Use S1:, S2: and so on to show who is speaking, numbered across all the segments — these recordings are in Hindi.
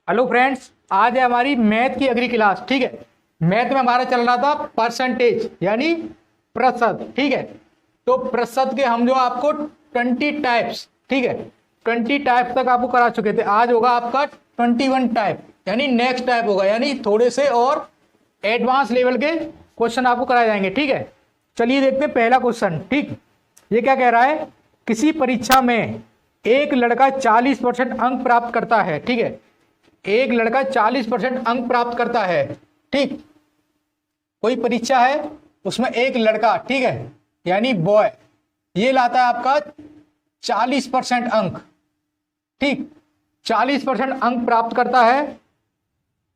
S1: हेलो फ्रेंड्स, आज है हमारी मैथ की अगली क्लास। ठीक है, मैथ में हमारा चल रहा था परसेंटेज यानी प्रतिशत। ठीक है, तो प्रतिशत के हम जो आपको 20 टाइप्स, ठीक है 20 टाइप तक आपको करा चुके थे। आज होगा आपका 21 टाइप यानी नेक्स्ट टाइप होगा, यानी थोड़े से और एडवांस लेवल के क्वेश्चन आपको कराए जाएंगे। ठीक है, चलिए देखते हैं पहला क्वेश्चन। ठीक, ये क्या कह रहा है, किसी परीक्षा में एक लड़का 40% अंक प्राप्त करता है। ठीक है, एक लड़का 40% अंक प्राप्त करता है। ठीक, कोई परीक्षा है उसमें एक लड़का, ठीक है यानी बॉय, ये लाता है आपका 40% अंक। ठीक, 40% अंक प्राप्त करता है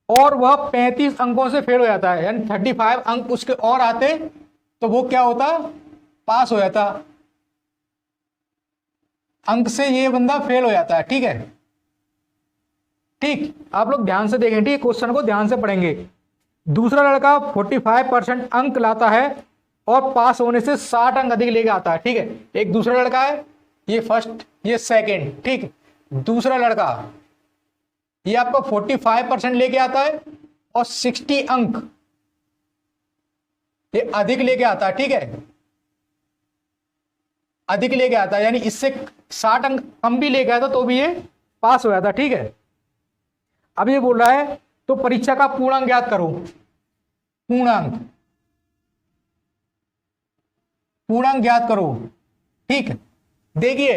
S1: और वह 35 अंकों से फेल हो जाता है, यानी 35 अंक उसके और आते तो वो क्या होता, पास हो जाता। अंक से ये बंदा फेल हो जाता है। ठीक है, ठीक आप लोग ध्यान से देखें, ठीक क्वेश्चन को ध्यान से पढ़ेंगे। दूसरा लड़का 45% अंक लाता है और पास होने से 60 अंक अधिक लेके आता है। ठीक है, एक दूसरा लड़का है, ये फर्स्ट ये सेकंड। ठीक, दूसरा लड़का ये आपका 45% लेके आता है और 60 अंक ये अधिक लेके आता है। ठीक है, अधिक लेके आता है, यानी इससे 60 अंक कम भी लेके आता तो भी ये पास हो जाता। ठीक है, अब ये बोल रहा है तो परीक्षा का पूर्णांक ज्ञात करो। पूर्णांक, पूर्णांक ज्ञात करो। ठीक, देखिए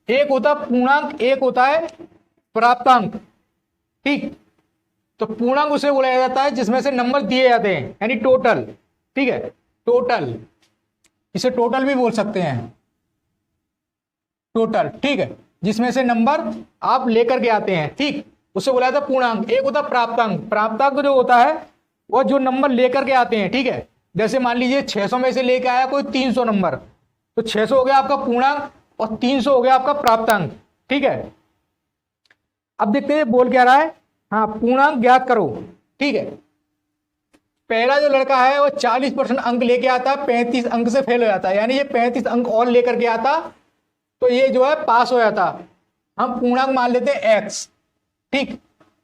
S1: एक होता पूर्णांक, एक होता है प्राप्तांक। ठीक, तो पूर्णांक उसे बोला जाता है जिसमें से नंबर दिए जाते हैं, यानी टोटल। ठीक है, टोटल, इसे टोटल भी बोल सकते हैं, टोटल। ठीक है, जिसमें से नंबर आप लेकर के आते हैं, ठीक उसे बोला जाता है पूर्णांक। एक होता प्राप्तांक, प्राप्तांक जो होता है वो जो नंबर लेकर के आते हैं। ठीक है, जैसे मान लीजिए 600 में से लेकर आया कोई 300 नंबर, तो 600 हो गया आपका पूर्णांक और 300 हो गया आपका प्राप्तांक। ठीक है, अब देखते हैं बोल क्या रहा है। हाँ, पूर्णांक ज्ञात करो। ठीक है, पहला जो लड़का है वो 40% अंक लेके आता है, 35 अंक से फेल हो जाता है, यानी ये 35 अंक और लेकर के आता तो ये जो है पास हो जाता। हम पूर्णांक मान लेते हैं x। ठीक,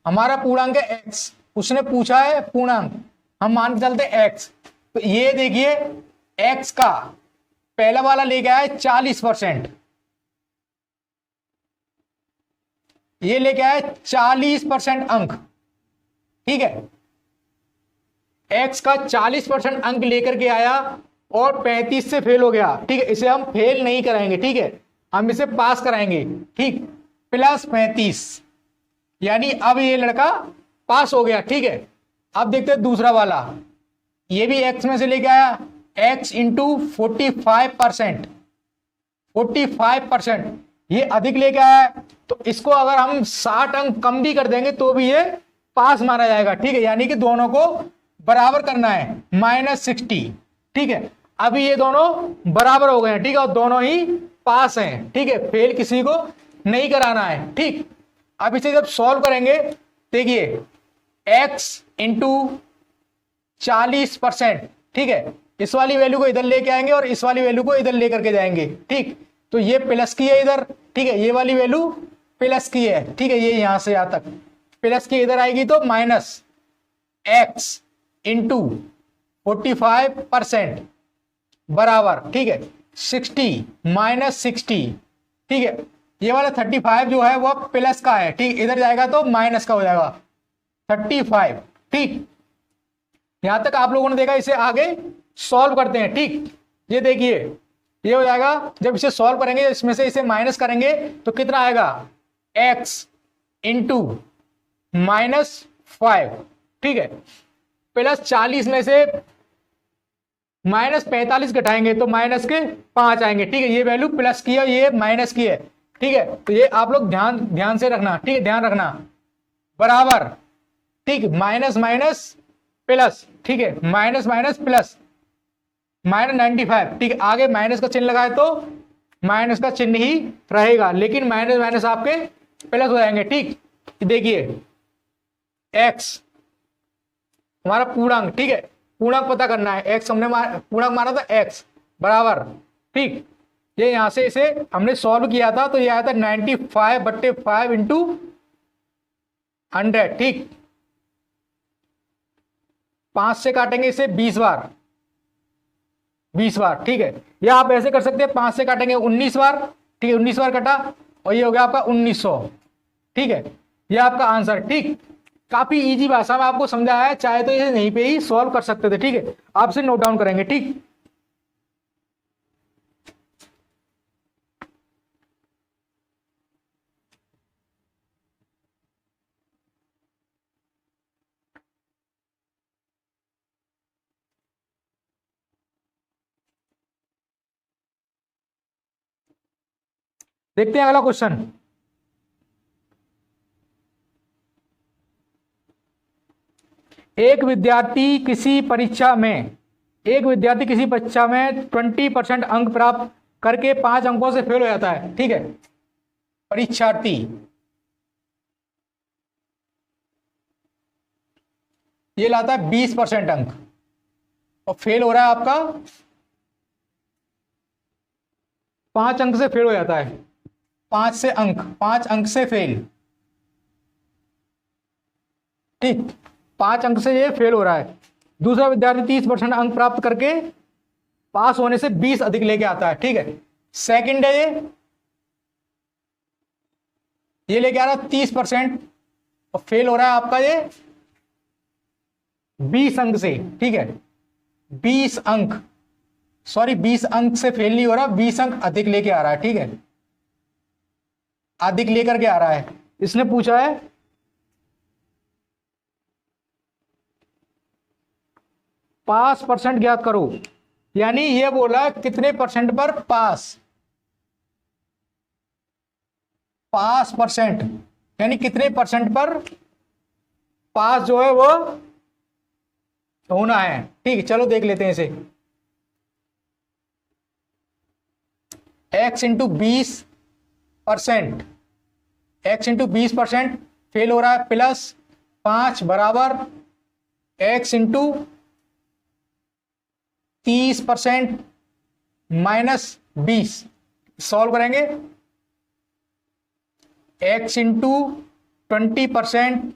S1: हमारा पूर्णांक है x, उसने पूछा है पूर्णांक, हम मान के चलते हैं x। तो ये देखिए x का पहला वाला लेके आया 40%, ये लेके आया 40% अंक। ठीक है, x का 40% अंक लेकर के आया और 35 से फेल हो गया। ठीक है, इसे हम फेल नहीं कराएंगे, ठीक है हम इसे पास कराएंगे। ठीक, प्लस 35, यानी अब ये लड़का पास हो गया। ठीक है, अब देखते हैं दूसरा वाला, ये भी x में से लेके आया, x इंटू 45%, 45% ये अधिक लेके आया, तो इसको अगर हम 60 अंक कम भी कर देंगे तो भी ये पास माना जाएगा। ठीक है, यानी कि दोनों को बराबर करना है, -60। ठीक है, अभी ये दोनों बराबर हो गए हैं। ठीक है, और दोनों ही पास हैं। ठीक है, फेल किसी को नहीं कराना है। ठीक, अब इसे जब सॉल्व करेंगे, देखिए x इंटू 40%, ठीक है इस वाली वैल्यू को इधर लेके आएंगे और इस वाली वैल्यू को इधर लेकर के जाएंगे। ठीक, तो ये प्लस की है इधर, ठीक है ये वाली वैल्यू प्लस की है। ठीक है, ये यहां से यहां तक प्लस की इधर आएगी तो माइनस x इंटू 45% बराबर, ठीक है 60 -60। ठीक है, ये वाला 35 जो है वो प्लस का है, ठीक इधर जाएगा तो माइनस का हो जाएगा 35। ठीक, यहां तक आप लोगों ने देखा, इसे आगे सॉल्व करते हैं। ठीक, ये देखिए ये हो जाएगा, जब इसे सॉल्व करेंगे इसमें से इसे माइनस करेंगे तो कितना आएगा, x इंटू -5। ठीक है, प्लस 40 में से -45 घटाएंगे तो माइनस के 5 आएंगे। ठीक है, ये वैल्यू प्लस की है, ये माइनस की है। ठीक है, तो ये आप लोग ध्यान से रखना। ठीक है, ध्यान रखना बराबर। ठीक, माइनस माइनस प्लस, ठीक है माइनस माइनस प्लस, -95। ठीक है, आगे माइनस का चिन्ह लगाए तो माइनस का चिन्ह ही रहेगा, लेकिन माइनस माइनस आपके प्लस हो जाएंगे। ठीक, देखिए x हमारा पूर्णांक, ठीक है पूर्णांक पता करना है, x हमने पूर्णांक माना था x बराबर। ठीक, ये यहां से इसे हमने सॉल्व किया था तो ये आया था 95/5 इंटू 100, ठीक। 5 से काटेंगे इसे 20 बार, 20 बार, ठीक है। या आप ऐसे कर सकते हैं, 5 से काटेंगे 19 बार, ठीक है, 19 बार कटा और ये हो गया आपका 1900, ठीक है। ये आपका आंसर, ठीक। काफी इजी भाषा में आपको समझाया है, चाहे तो इसे यहीं पे ही सॉल्व कर सकते थे, ठीक है। आप इसे नोट डाउन करेंगे, ठीक। देखते हैं अगला क्वेश्चन। एक विद्यार्थी किसी परीक्षा में 20% अंक प्राप्त करके 5 अंकों से फेल हो जाता है, ठीक है। परीक्षार्थी ये लाता है 20% अंक और फेल हो रहा है आपका 5 अंक से फेल हो जाता है, 5 अंक से फेल, ठीक। 5 अंक से ये फेल हो रहा है। दूसरा विद्यार्थी 30% अंक प्राप्त करके पास होने से 20 अधिक लेके आता है, ठीक है। सेकंड है ये लेके आ रहा है 30% और फेल हो रहा है आपका ये 20 अंक से, ठीक है। 20 अंक, सॉरी 20 अंक से फेल नहीं हो रहा, 20 अंक अधिक लेके आ रहा है, ठीक है। अधिक लेकर के आ रहा है। इसने पूछा है 5% ज्ञात करो, यानी ये बोला कितने परसेंट पर पास, 5%, यानी कितने परसेंट पर पास जो है वो होना है, ठीक है। चलो देख लेते हैं इसे। x into 20%, x into 20% fail हो रहा है, प्लस 5 बराबर x इंटू 30% माइनस 20। सॉल्व करेंगे, x इंटू 20%,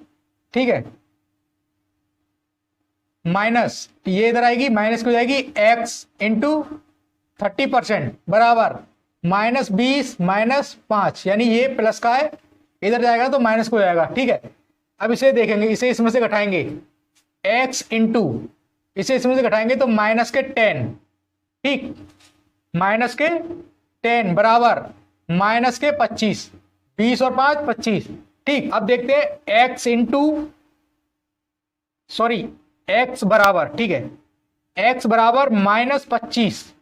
S1: ठीक है, माइनस ये इधर आएगी, माइनस की हो जाएगी x इंटू 30% बराबर -20 माइनस 5, यानी ये प्लस का है, इधर जाएगा तो माइनस को जाएगा, ठीक है। अब इसे देखेंगे, इसे इसमें से घटाएंगे, x इंटू इसे इसमें से घटाएंगे तो माइनस के 10, ठीक, माइनस के 10 बराबर माइनस के 25, 20 और 5 25, ठीक। अब देखते हैं x इंटू सॉरी x बराबर, ठीक है, x बराबर -25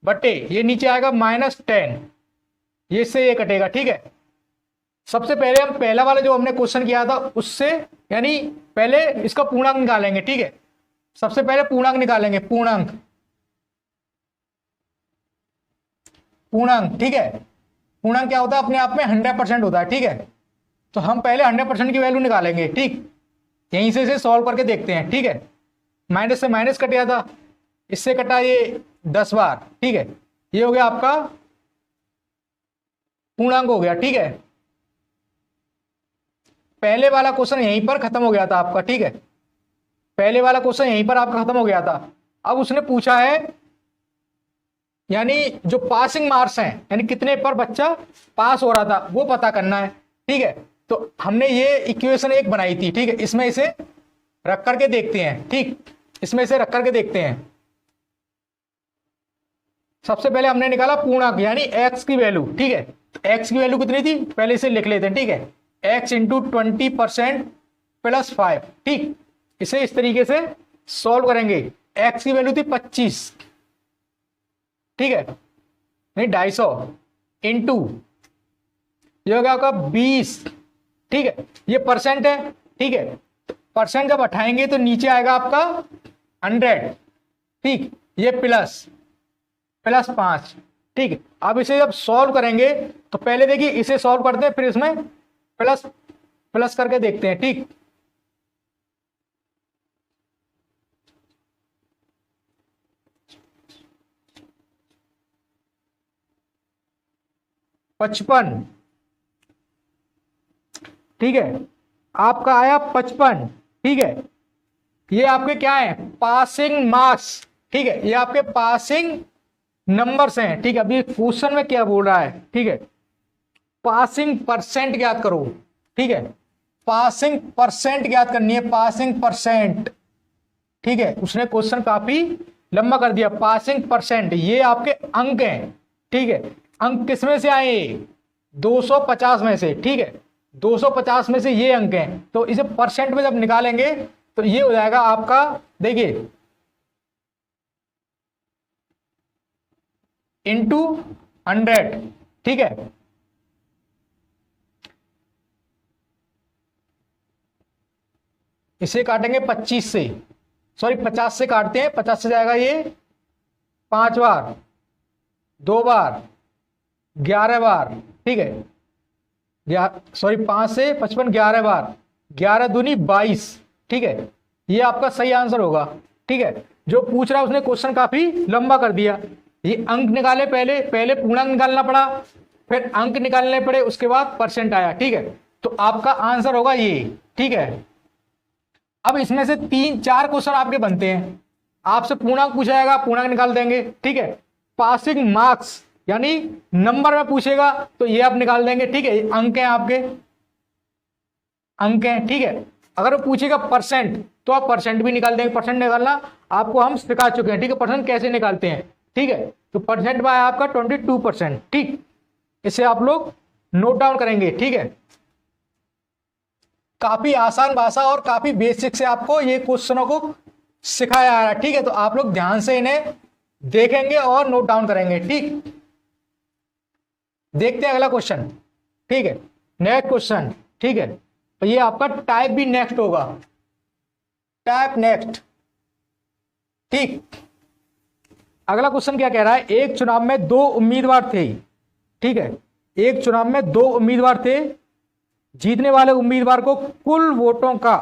S1: बटे ये नीचे आएगा -10, ये से ये कटेगा, ठीक है। सबसे पहले हम पहला वाला जो हमने क्वेश्चन किया था उससे, यानी पहले इसका पूर्णांक निकालेंगे, ठीक है। सबसे पहले पूर्णांक निकालेंगे, पूर्णांक, ठीक है। पूर्णांक क्या होता है, अपने आप में 100% होता है, ठीक है। तो हम पहले 100% की वैल्यू निकालेंगे, ठीक। यहीं से इसे सॉल्व करके देखते हैं, ठीक है। माइनस से माइनस कट गया था, इससे कटा ये 10 बार, ठीक है। ये हो गया आपका पूर्णांक हो गया, ठीक है। पहले वाला क्वेश्चन यहीं पर खत्म हो गया था आपका, ठीक है। पहले वाला क्वेश्चन यहीं पर आपका खत्म हो गया था। अब उसने पूछा है यानी जो पासिंग मार्क्स हैं, यानी कितने पर बच्चा पास हो रहा था वो पता करना है, ठीक है। तो हमने ये इक्वेशन एक बनाई थी, ठीक है। इसमें इसे रख करके देखते हैं, ठीक, इसमें इसे रख करके देखते हैं। सबसे पहले हमने निकाला पूर्णांक यानी x की वैल्यू, ठीक है। x की वैल्यू कितनी थी पहले इसे लिख लेते हैं, ठीक है। x इंटू 20% प्लस 5, ठीक। इसे इस तरीके से सॉल्व करेंगे। x की वैल्यू थी 25, ठीक है, नहीं 250 इंटू ये हो गया आपका 20, ठीक है। ये परसेंट है, ठीक है। परसेंट जब हटाएंगे तो नीचे आएगा आपका 100, ठीक। ये प्लस 5, ठीक है। अब इसे जब सॉल्व करेंगे तो पहले देखिए इसे सॉल्व करते हैं, फिर इसमें प्लस करके देखते हैं, ठीक। पचपन, ठीक है, आपका आया 55, ठीक है। ये आपके क्या है, पासिंग मार्क्स, ठीक है, ये आपके पासिंग नंबर्स हैं, ठीक है। अभी क्वेश्चन में क्या बोल रहा है, ठीक है, पासिंग परसेंट ज्ञात करो, ठीक है, पासिंग परसेंट ज्ञात करनी है, पासिंग परसेंट, ठीक है। उसने क्वेश्चन काफी लंबा कर दिया। पासिंग परसेंट ये आपके अंक हैं, ठीक है। अंक किस में से आए, 250 में से, ठीक है, 250 में से ये अंक हैं, तो इसे परसेंट में जब निकालेंगे तो ये हो जाएगा आपका, देखिए, इंटू 100, ठीक है। इसे काटेंगे 25 से, सॉरी 50 से काटते हैं, 50 से जाएगा ये 5 बार, 2 बार, 11 बार, ठीक है, सॉरी 5 से 55, 11 बार, 11 दूनी 22, ठीक है। ये आपका सही आंसर होगा, ठीक है। जो पूछ रहा है उसने क्वेश्चन काफी लंबा कर दिया। ये अंक निकाले, पहले पहले पूर्णांक निकालना पड़ा, फिर अंक निकालने पड़े, उसके बाद परसेंट आया, ठीक है। तो आपका आंसर होगा ये, ठीक है। अब इसमें से 3-4 क्वेश्चन आपके बनते हैं, आपसे पूर्णांक पूछा जाएगा, पूर्णांक निकाल देंगे, ठीक है। पासिंग मार्क्स यानी नंबर में पूछेगा तो ये आप निकाल देंगे, ठीक है। अंक हैं आपके, अंक हैं, ठीक है। अगर वो पूछेगा परसेंट तो आप परसेंट भी निकाल देंगे। परसेंट निकालना आपको हम सिखा चुके हैं, ठीक है, परसेंट कैसे निकालते हैं, ठीक है। तो परसेंट में आया आपका 22%, ठीक। इसे आप लोग नोट डाउन करेंगे, ठीक है। काफी आसान भाषा और काफी बेसिक से आपको ये क्वेश्चनों को सिखाया जा रहा है, ठीक है। तो आप लोग ध्यान से इन्हें देखेंगे और नोट डाउन करेंगे, ठीक। देखते हैं अगला क्वेश्चन, ठीक है, नेक्स्ट क्वेश्चन, ठीक है। तो ये आपका टाइप भी नेक्स्ट होगा, टाइप नेक्स्ट, ठीक। अगला क्वेश्चन क्या कह रहा है, एक चुनाव में 2 उम्मीदवार थे, ठीक है। एक चुनाव में 2 उम्मीदवार थे, जीतने वाले उम्मीदवार को कुल वोटों का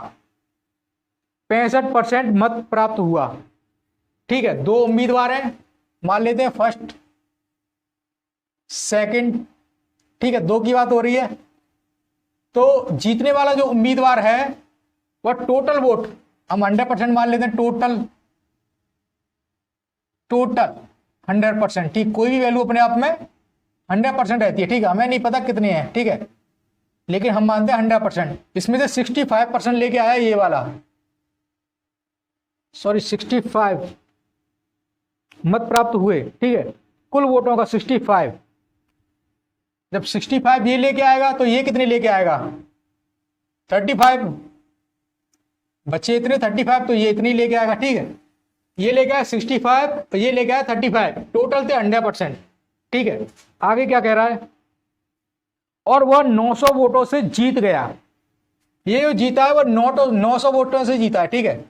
S1: 65% मत प्राप्त हुआ, ठीक है। 2 उम्मीदवार हैं, मान लेते हैं फर्स्ट सेकंड, ठीक है, 2 की बात हो रही है। तो जीतने वाला जो उम्मीदवार है वह टोटल वोट हम 100% मान लेते हैं, टोटल 100%, ठीक। कोई भी वैल्यू अपने आप में 100% रहती है, ठीक है। हमें नहीं पता कितने हैं, ठीक है, लेकिन हम मानते हैं 100%। इसमें से 65% लेके आया ये वाला, सॉरी 65 मत प्राप्त हुए, ठीक है, कुल वोटों का 65। जब 65 ये लेके आएगा तो ये कितने लेके आएगा, 35, बच्चे इतने 35, तो ये इतनी लेके आएगा, ठीक है। ये लेके आया 65, तो ये लेके आया 35, टोटल थे 100%, ठीक है। आगे क्या कह रहा है, और वह 900 वोटों से जीत गया। ये जो जीता है वह 900 वोटों से जीता है, ठीक है।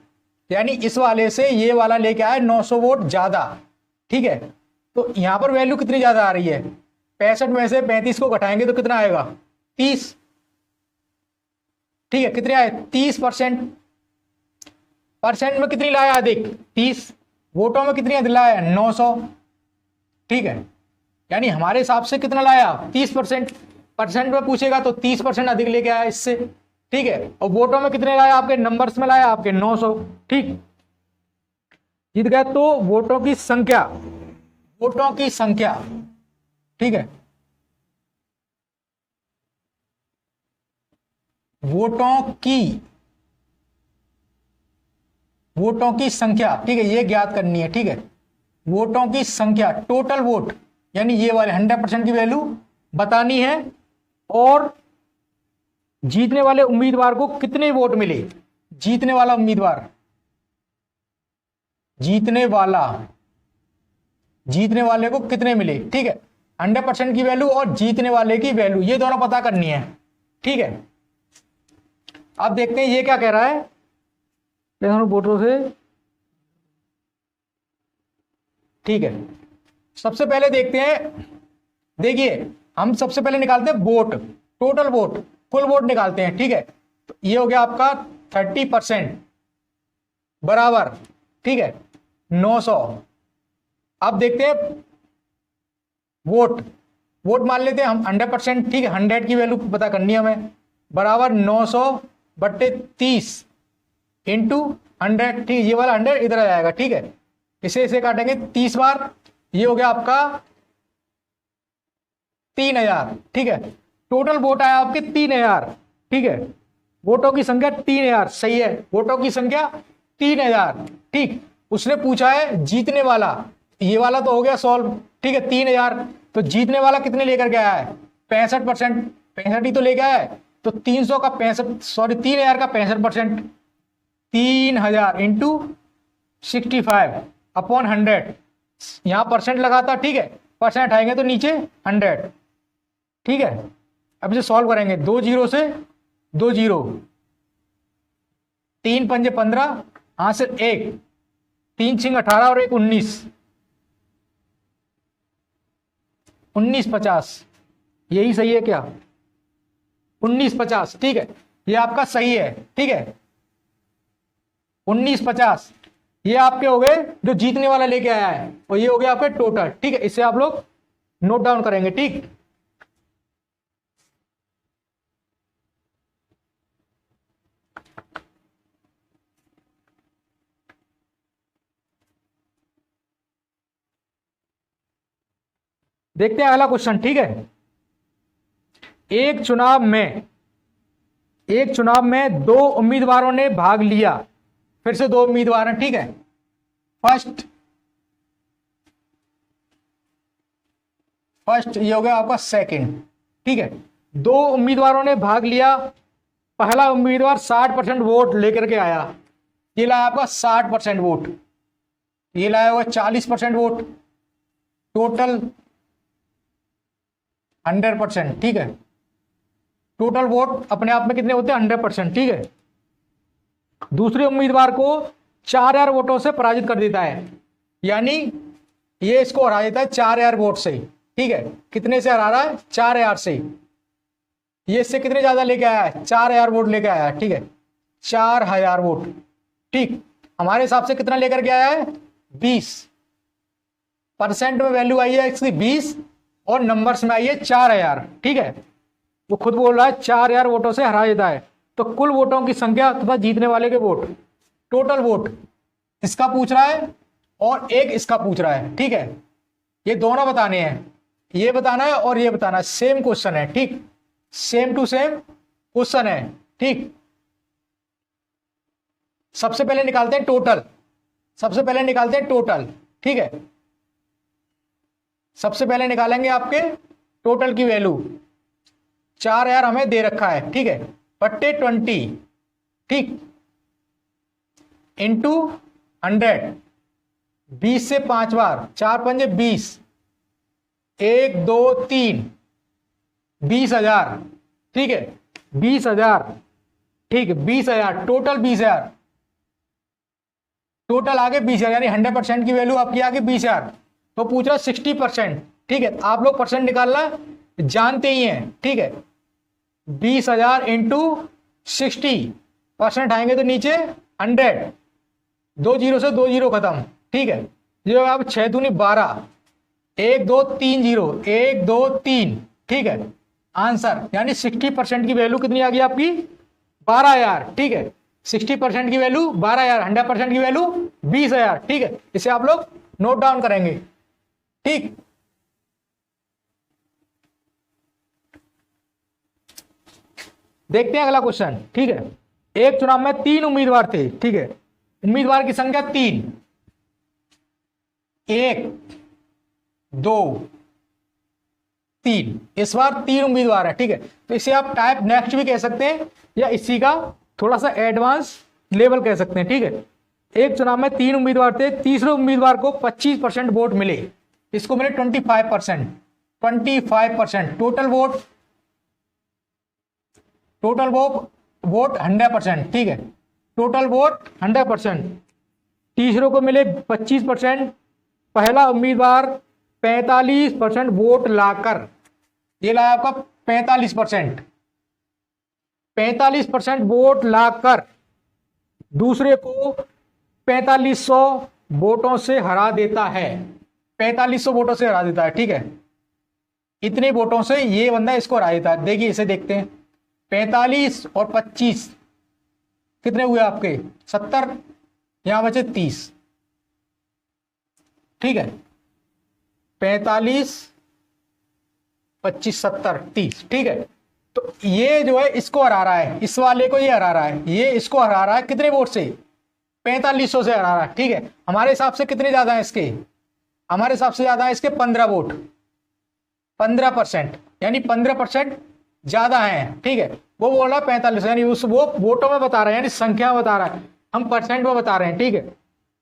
S1: यानी इस वाले से ये वाला लेके आया 900 वोट ज्यादा, ठीक है। तो यहां पर वैल्यू कितनी ज्यादा आ रही है, 65 में से 35 को घटाएंगे तो कितना आएगा, 30, ठीक है। कितने आए, 30%। परसेंट में कितनी लाया अधिक, 30। वोटों में कितनी अधिक लाया, 900, ठीक है। यानी हमारे हिसाब से कितना लाया, 30%। परसेंट में पूछेगा तो 30% अधिक लेके आया इससे, ठीक है। और वोटों में कितने लाया, आपके नंबर्स में लाया आपके 900, ठीक। जीत गया। तो वोटों की संख्या, वोटों की संख्या, ठीक है, वोटों की संख्या, ठीक है, ये ज्ञात करनी है, ठीक है। वोटों की संख्या, टोटल वोट, यानी ये वाले 100% की वैल्यू बतानी है, और जीतने वाले उम्मीदवार को कितने वोट मिले, जीतने वाला उम्मीदवार, जीतने वाले को कितने मिले, ठीक है। 100% की वैल्यू और जीतने वाले की वैल्यू, ये दोनों पता करनी है, ठीक है। अब देखते हैं ये क्या कह रहा है, वोटों से, ठीक है। सबसे पहले देखते हैं, देखिए हम सबसे पहले निकालते हैं वोट, टोटल वोट, कुल वोट निकालते हैं, ठीक है। तो ये हो गया आपका 30% बराबर, ठीक है, 900। अब देखते हैं वोट मान लेते हैं हम 100%, ठीक है। 100 की वैल्यू पता करनी है हमें, बराबर 900 बट्टे 30 इंटू 100, ठीक, ये वाला 100 इधर आ जाएगा, ठीक है। इसे काटेंगे 30 बार, ये हो गया आपका 3000, ठीक है। टोटल वोट आया आपके 3000, ठीक है। वोटों की संख्या 3000, सही है, वोटों की संख्या 3000, ठीक। उसने पूछा है जीतने वाला, ये वाला तो हो गया सॉल्व, ठीक है। 3000, तो जीतने वाला कितने लेकर के आया है? 65%, 65 ही तो लेके आया है। तो 300 का 65, सॉरी 3000 का 65%, 3000 इंटू 65 अपॉन 100, यहां परसेंट लगाता, ठीक है। परसेंट हटाएंगे तो नीचे 100, ठीक है। अब इसे सॉल्व करेंगे, 2 जीरो से 2 जीरो, 3 पंजे 15, हां से 1, 3 छिंग 18 और 1 19, 1950, यही सही है क्या? 1950, ठीक है, ये आपका सही है, ठीक है। 1950 ये आपके हो गए जो जीतने वाला लेके आया है, और ये हो गया आपके टोटल, ठीक है। इसे आप लोग नोट डाउन करेंगे, ठीक। देखते हैं अगला क्वेश्चन, ठीक है। एक चुनाव में 2 उम्मीदवारों ने भाग लिया, फिर से 2 उम्मीदवार हैं, ठीक है। फर्स्ट ये हो गया आपका सेकंड, ठीक है। 2 उम्मीदवारों ने भाग लिया, पहला उम्मीदवार 60% वोट लेकर के आया, ये लाया आपका 60% वोट, ये लाया हुआ 40% वोट, टोटल 100%, ठीक है। टोटल वोट अपने आप में कितने होते हैं? 100%, ठीक है। दूसरे उम्मीदवार को 4000 वोटों से पराजित कर देता है, यानी ये इसको हरा देता है 4000 वोट से, ठीक है। कितने से हरा रहा है? 4000 से। ये इससे कितने ज्यादा लेके आया है? 4000 वोट लेके आया है, ठीक है। 4000 वोट, ठीक। हमारे हिसाब से कितना लेकर के आया है? 20% में वैल्यू आई है इसकी 20, और नंबर्स में आई है 4000, ठीक है। वो खुद बोल रहा है 4000 वोटों से हरा देता है। तो कुल वोटों की संख्या तथा जीतने वाले के वोट, टोटल वोट इसका पूछ रहा है और एक इसका पूछ रहा है, ठीक है। ये दोनों बताने हैं, ये बताना है और ये बताना है, सेम क्वेश्चन है, ठीक। सेम टू सेम क्वेश्चन है, ठीक। सबसे पहले निकालते हैं टोटल, ठीक है। सबसे पहले निकालेंगे आपके टोटल की वैल्यू, 4000 हमें दे रखा है, ठीक है, बट्टे 20, ठीक, इंटू 100, 20 से 5 बार, 4 पंजे 20, 1 2 3, 20,000, ठीक है। 20,000, ठीक है, 20,000 टोटल, 20,000 टोटल आगे 20,000, यानी 100% की वैल्यू आपकी आगे 20,000। तो पूछ रहा 60%, ठीक है। आप लोग परसेंट निकालना जानते ही हैं, ठीक है। 20,000 इंटू 60%, आएंगे तो नीचे 100, 2 जीरो से 2 जीरो खत्म, ठीक है। जो आप 6 दूनी 12, 1 2 3 जीरो, 1 2 3, ठीक है। आंसर यानी 60% की वैल्यू कितनी आ गई आपकी? 12,000, ठीक है। 60% की वैल्यू 12,000, 100% की वैल्यू 20,000, ठीक है। इसे आप लोग नोट डाउन करेंगे, ठीक। देखते हैं अगला क्वेश्चन, ठीक है। एक चुनाव में 3 उम्मीदवार थे, ठीक है। उम्मीदवार की संख्या 3, 1 2 3, इस बार 3 उम्मीदवार है, ठीक है। तो इसे आप टाइप नेक्स्ट भी कह सकते हैं, या इसी का थोड़ा सा एडवांस लेवल कह सकते हैं, ठीक है। एक चुनाव में 3 उम्मीदवार थे, तीसरे उम्मीदवार को 25% वोट मिले, इसको मिले 25%, 25%। टोटल वोट 100%, ठीक है। टोटल वोट 100%, तीसरों को मिले 25%, पहला उम्मीदवार 45% वोट लाकर, ये लाया आपका 45% वोट लाकर दूसरे को 4500 वोटों से हरा देता है, 4500 वोटों से हरा देता है, ठीक है। इतने वोटों से ये बंदा इसको हरा देता है। देखिए इसे देखते हैं, 45 और 25, कितने हुए आपके 70, यहां बचे 30, ठीक है, 45, 25, 70, 30, ठीक है। तो ये जो है इसको हरा रहा है, इस वाले को ये हरा रहा है, ये इसको हरा रहा है कितने वोट से, 4500 से हरा रहा है, ठीक है। हमारे हिसाब से कितने ज्यादा है इसके, हमारे हिसाब से ज्यादा है इसके 15 वोट, 15%, यानी 15% ज्यादा है, ठीक है। वो बोल रहा है 45, यानी उस वो वोटों में बता रहा है, यानी संख्या में बता रहा है, हम परसेंट में बता रहे हैं, ठीक है।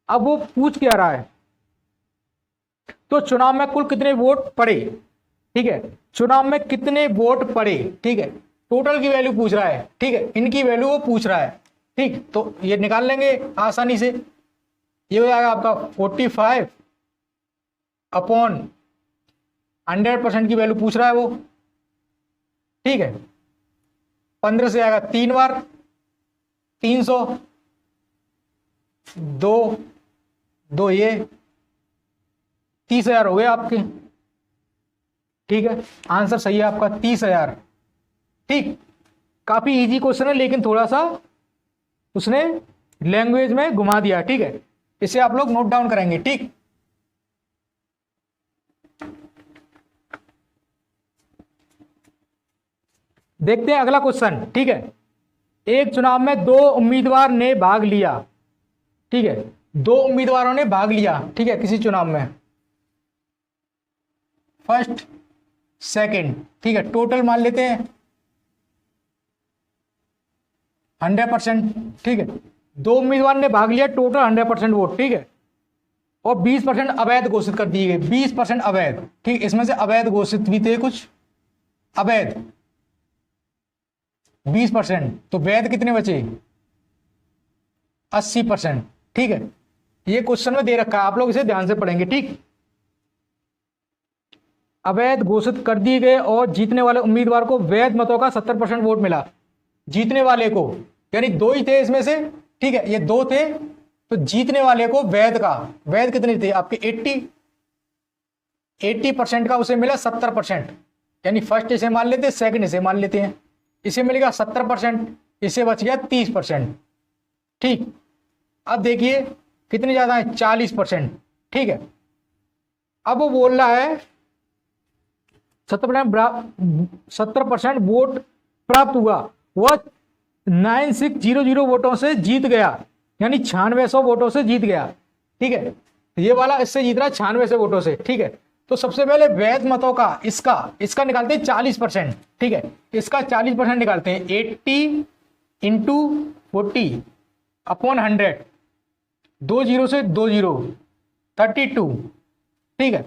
S1: अब वो पूछ क्या रहा है, तो चुनाव में कुल कितने वोट पड़े, ठीक है, चुनाव में कितने वोट पड़े, ठीक है, टोटल की वैल्यू पूछ रहा है, ठीक है, इनकी वैल्यू वो पूछ रहा है, ठीक। तो ये निकाल लेंगे आसानी से, ये हो जाएगा आपका 45 अपॉन 100% की वैल्यू पूछ रहा है वो, ठीक है। 15 से आएगा 3 बार 300, 2 ये 30,000 हो गए आपके, ठीक है। आंसर सही है आपका 30,000, ठीक। काफी इजी क्वेश्चन है, लेकिन थोड़ा सा उसने लैंग्वेज में घुमा दिया, ठीक है। इसे आप लोग नोट डाउन करेंगे, ठीक। देखते हैं अगला क्वेश्चन, ठीक है। एक चुनाव में 2 उम्मीदवार ने भाग लिया, ठीक है, 2 उम्मीदवारों ने भाग लिया, ठीक है, किसी चुनाव में, फर्स्ट सेकंड, ठीक है। टोटल मान लेते हैं 100%, ठीक है। 2 उम्मीदवार ने भाग लिया, टोटल 100% वोट, ठीक है। और 20% अवैध घोषित कर दिए गए, 20% अवैध, ठीक। इसमें से अवैध घोषित भी थे कुछ, अवैध 20%, तो वैध कितने बचे 80%, ठीक है। ये क्वेश्चन में दे रखा है, आप लोग इसे ध्यान से पढ़ेंगे, ठीक। अवैध घोषित कर दिए गए और जीतने वाले उम्मीदवार को वैध मतों का 70% वोट मिला, जीतने वाले को, यानी 2 ही थे इसमें से, ठीक है, ये 2 थे, तो जीतने वाले को वैध का, वैध कितने थे आपके 80% का उसे मिला 70%, यानी फर्स्ट इसे मान लेते हैं, सेकंड इसे मान लेते हैं, इसे मिलेगा 70%, इसे बच गया 30%, ठीक। अब देखिए कितने ज्यादा है 40%, ठीक है। अब वो बोल रहा है 70% वोट प्राप्त हुआ, वह 9600 वोटों से जीत गया, यानी 9600 वोटों से जीत गया, ठीक है। ये वाला इससे जीत रहा है 9600 वोटों से, ठीक है। तो सबसे पहले वैध मतों का इसका निकालते हैं 40%, ठीक है। इसका 40% निकालते हैं, 80 इंटू 40 अपॉन 100, 2 0 से 2 0, 32, ठीक है।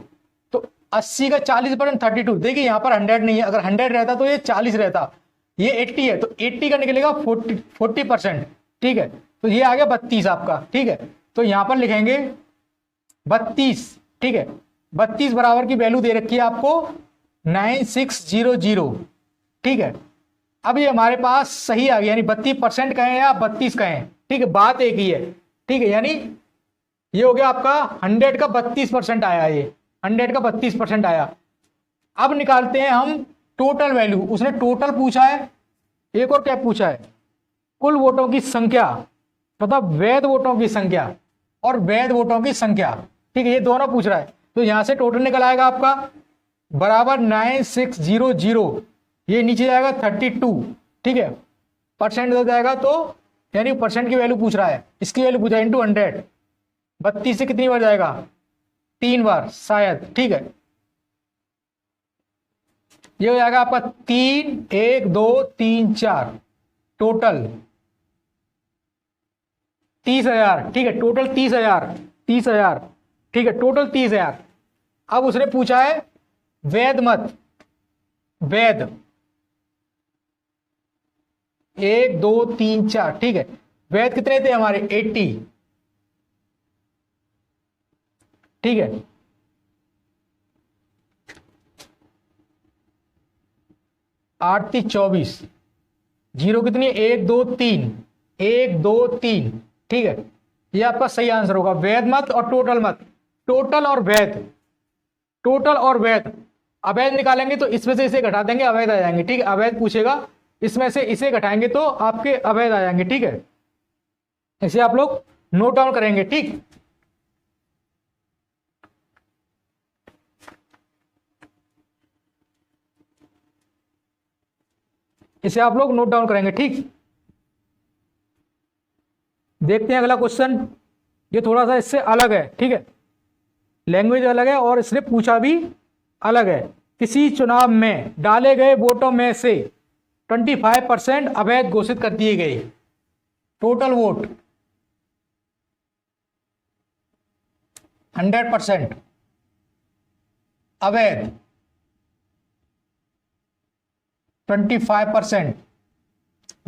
S1: तो 80 का 40% 32, देखिए यहाँ पर 100 नहीं है, अगर 100 रहता तो ये 40 रहता, ये 80 है, तो 80 का निकलेगा 40%, ठीक है। तो ये आ गया 32 आपका, ठीक है। तो यहाँ पर लिखेंगे 32, ठीक है। 32 बराबर की वैल्यू दे रखी है आपको 9600, ठीक है। अब ये हमारे पास सही आ गया, यानी 32% कहें या 32 कहें, ठीक है, बात एक ही है, ठीक है। यानी ये हो गया आपका 100 का 32% आया, ये 100 का 32% आया। अब निकालते हैं हम टोटल वैल्यू, उसने टोटल पूछा है, एक और क्या पूछा है, कुल वोटों की संख्या तथा वैध वोटों की संख्या और वैध वोटों की संख्या, ठीक है, ये दोनों पूछ रहा है। तो यहां से टोटल निकल आएगा आपका बराबर 9600, ये नीचे जाएगा 32, ठीक है, परसेंट हो जाएगा, तो यानी परसेंट की वैल्यू पूछ रहा है, इसकी वैल्यू पूछा है इंटू 100, 32 से कितनी बार जाएगा 3 बार शायद, ठीक है। ये हो जाएगा आपका 3 1 2 3 4, टोटल 30,000, ठीक है, टोटल 30,000, ठीक है, टोटल 30,000। अब उसने पूछा है वैध मत, वैध 1 2 3 4, ठीक है। वैध कितने थे हमारे 80, ठीक है। 8 3 24, जीरो कितनी है 1 2 3, 1 2 3, ठीक है। ये आपका सही आंसर होगा, वैध मत और टोटल मत, टोटल और वैध, टोटल और वैध। अवैध निकालेंगे तो इसमें से इसे घटा देंगे, अवैध आ जाएंगे, ठीक है। अवैध पूछेगा, इसमें से इसे घटाएंगे तो आपके अवैध आ जाएंगे, ठीक है। इसे आप लोग नोट डाउन करेंगे, ठीक। इसे आप लोग नोट डाउन करेंगे, ठीक। देखते हैं अगला क्वेश्चन। ये थोड़ा सा इससे अलग है, ठीक है, लैंग्वेज अलग है और इसने पूछा भी अलग है। किसी चुनाव में डाले गए वोटों में से 25% अवैध घोषित कर दिए गए। टोटल वोट 100% अवैध, 25%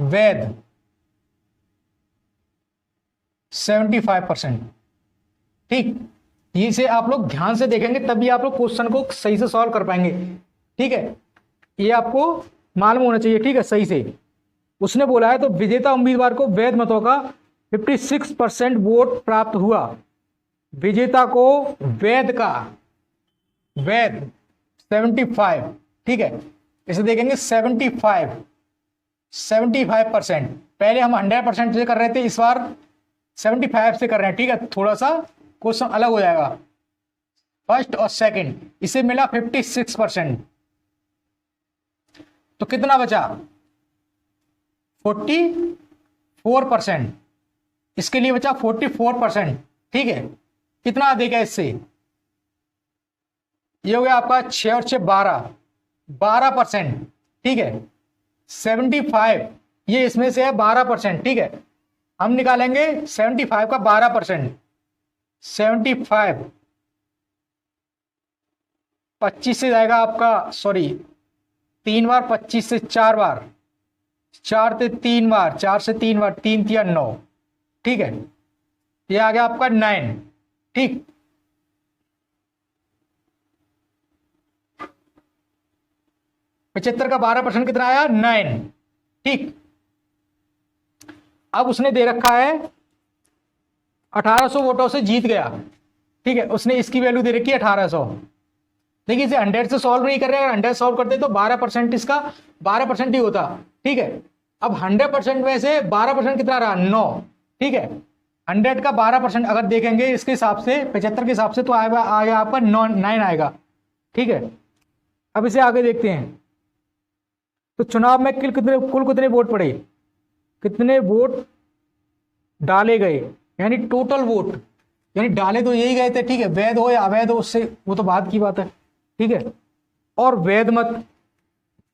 S1: वैध, 75%, ठीक। इसे आप लोग ध्यान से देखेंगे तभी आप लोग क्वेश्चन को सही से सॉल्व कर पाएंगे, ठीक है। ये आपको मालूम होना चाहिए, ठीक है, सही से। उसने बोला है तो विजेता उम्मीदवार को वैध मतों का 56% वोट प्राप्त हुआ। विजेता को वैध का, वैध 75, ठीक है। इसे देखेंगे 75%। पहले हम 100% से कर रहे थे, इस बार 75 से कर रहे हैं, ठीक है। थोड़ा सा क्वेश्चन अलग हो जाएगा, फर्स्ट और सेकंड। इसे मिला 56%, तो कितना बचा 44%। इसके लिए बचा 44%, ठीक है। कितना देगा इससे, ये हो गया आपका 6 और 6 12%, ठीक है। 75 ये इसमें से है 12%, ठीक है। हम निकालेंगे 75 का 12%। 75 25 से जाएगा आपका, सॉरी 3 बार, 25 से 4 बार, 4 से 3 बार, 4 से 3 बार, 3 3 9, ठीक है। ये आ गया आपका 9, ठीक। पचहत्तर का 12% कितना आया 9, ठीक। अब उसने दे रखा है 1800 वोटों से जीत गया, ठीक है। उसने इसकी वैल्यू दे रखी है 1800। देखिए इसे 100 से सॉल्व नहीं कर रहे हैं, 100 सॉल्व करते तो 12% इसका 12% ही होता, ठीक है। अब 100% में से 12% कितना रहा 9, ठीक है। 100 का 12% अगर देखेंगे इसके हिसाब से 75 के हिसाब से तो आएगा आपका 9 आएगा, ठीक है। अब इसे आगे देखते हैं। तो चुनाव में कुल कितने वोट पड़े, कितने वोट डाले गए, यानी टोटल वोट, यानी डाले तो यही गए थे, ठीक है। वैध हो या अवैध हो उससे वो तो बात की बात है, ठीक है। और वैध मत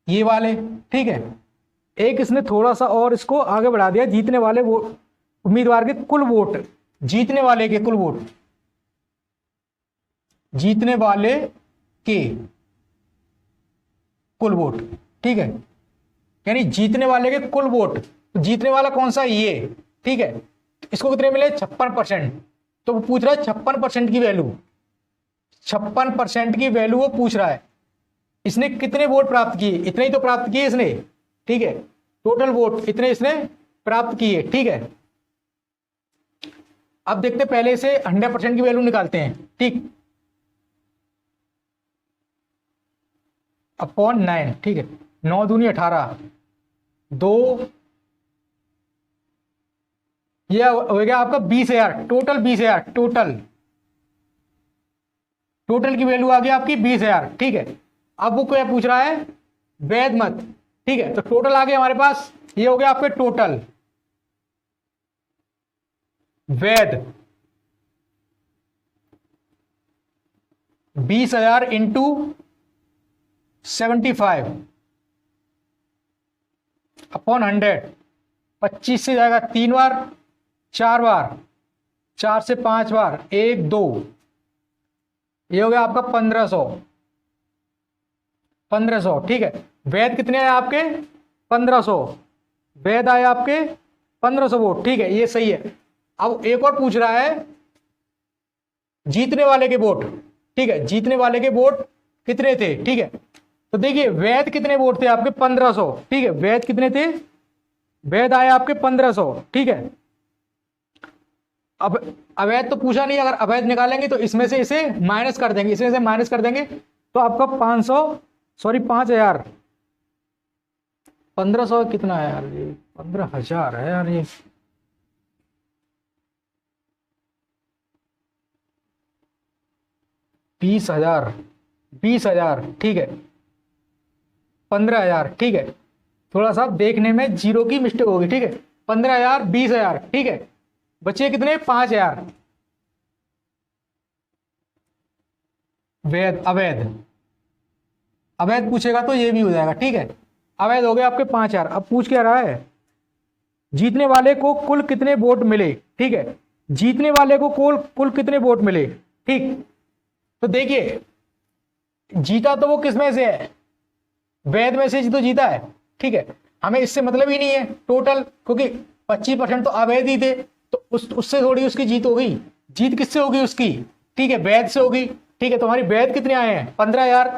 S1: ये वाले, ठीक है। एक इसने थोड़ा सा और इसको आगे बढ़ा दिया, जीतने वाले वो उम्मीदवार के कुल वोट, जीतने वाले के कुल वोट, जीतने वाले के कुल वोट, ठीक है। यानी जीतने वाले के कुल वोट, तो जीतने वाला कौन सा ये, ठीक है। इसको कितने मिले 56%। तो वो पूछ रहा है 56% की वैल्यू, 56% की वैल्यू वो पूछ रहा है। इसने कितने वोट प्राप्त किए, इतने ही तो प्राप्त किए इसने, ठीक है। टोटल वोट इतने इसने प्राप्त किए, ठीक है। अब देखते पहले से 100% की वैल्यू निकालते हैं, ठीक। अपॉन 9, ठीक है। 9 दूनी 18, 2 यह हो गया आपका 20,000, टोटल 20,000, टोटल की वैल्यू आ गई आपकी 20,000, ठीक है। अब वो क्या पूछ रहा है वैध मत, ठीक है। तो टोटल आ गया हमारे पास, ये हो गया आपके टोटल वैध 20,000 इंटू 75 अपॉन 100। 25 से जाएगा 3 बार, 4 बार, 4 से 5 बार, 1 2, ये हो गया आपका 1500, ठीक है। वैध कितने आए आपके 1500, वैध आए आपके 1500 वोट, ठीक है। ये सही है। अब एक और पूछ रहा है जीतने वाले के वोट, ठीक है। जीतने वाले के वोट कितने थे, ठीक है। तो देखिए वैध कितने वोट थे आपके 1500, ठीक है। वैध कितने थे, वैध आए आपके 1500, ठीक है। अब अवैध तो पूछा नहीं, अगर अवैध निकालेंगे तो इसमें से इसे माइनस कर देंगे, इसमें से माइनस कर देंगे तो आपका 5000, 1500 कितना है यार, ये 15,000 है यार, ये 20,000, 20,000, ठीक है, 15,000, ठीक है, थोड़ा सा देखने में जीरो की मिस्टेक होगी, ठीक है, 15,000, 20,000, ठीक है, बचे कितने, 5,000। वैध अवैध, अवैध पूछेगा तो ये भी हो जाएगा, ठीक है, अवैध हो गए आपके 5,000। अब पूछ क्या रहा है, जीतने वाले को कुल कितने वोट मिले, ठीक है, जीतने वाले को कुल कितने वोट मिले, ठीक। तो देखिए जीता तो वो किस में से है, वैध में से तो जीता है, ठीक है, हमें इससे मतलब ही नहीं है टोटल, क्योंकि 25% तो अवैध ही थे, तो उससे थोड़ी उसकी जीत हो गई, जीत किससे होगी उसकी, ठीक है, वैध से होगी, ठीक है। तो हमारी वैध कितने आए हैं, 15,000,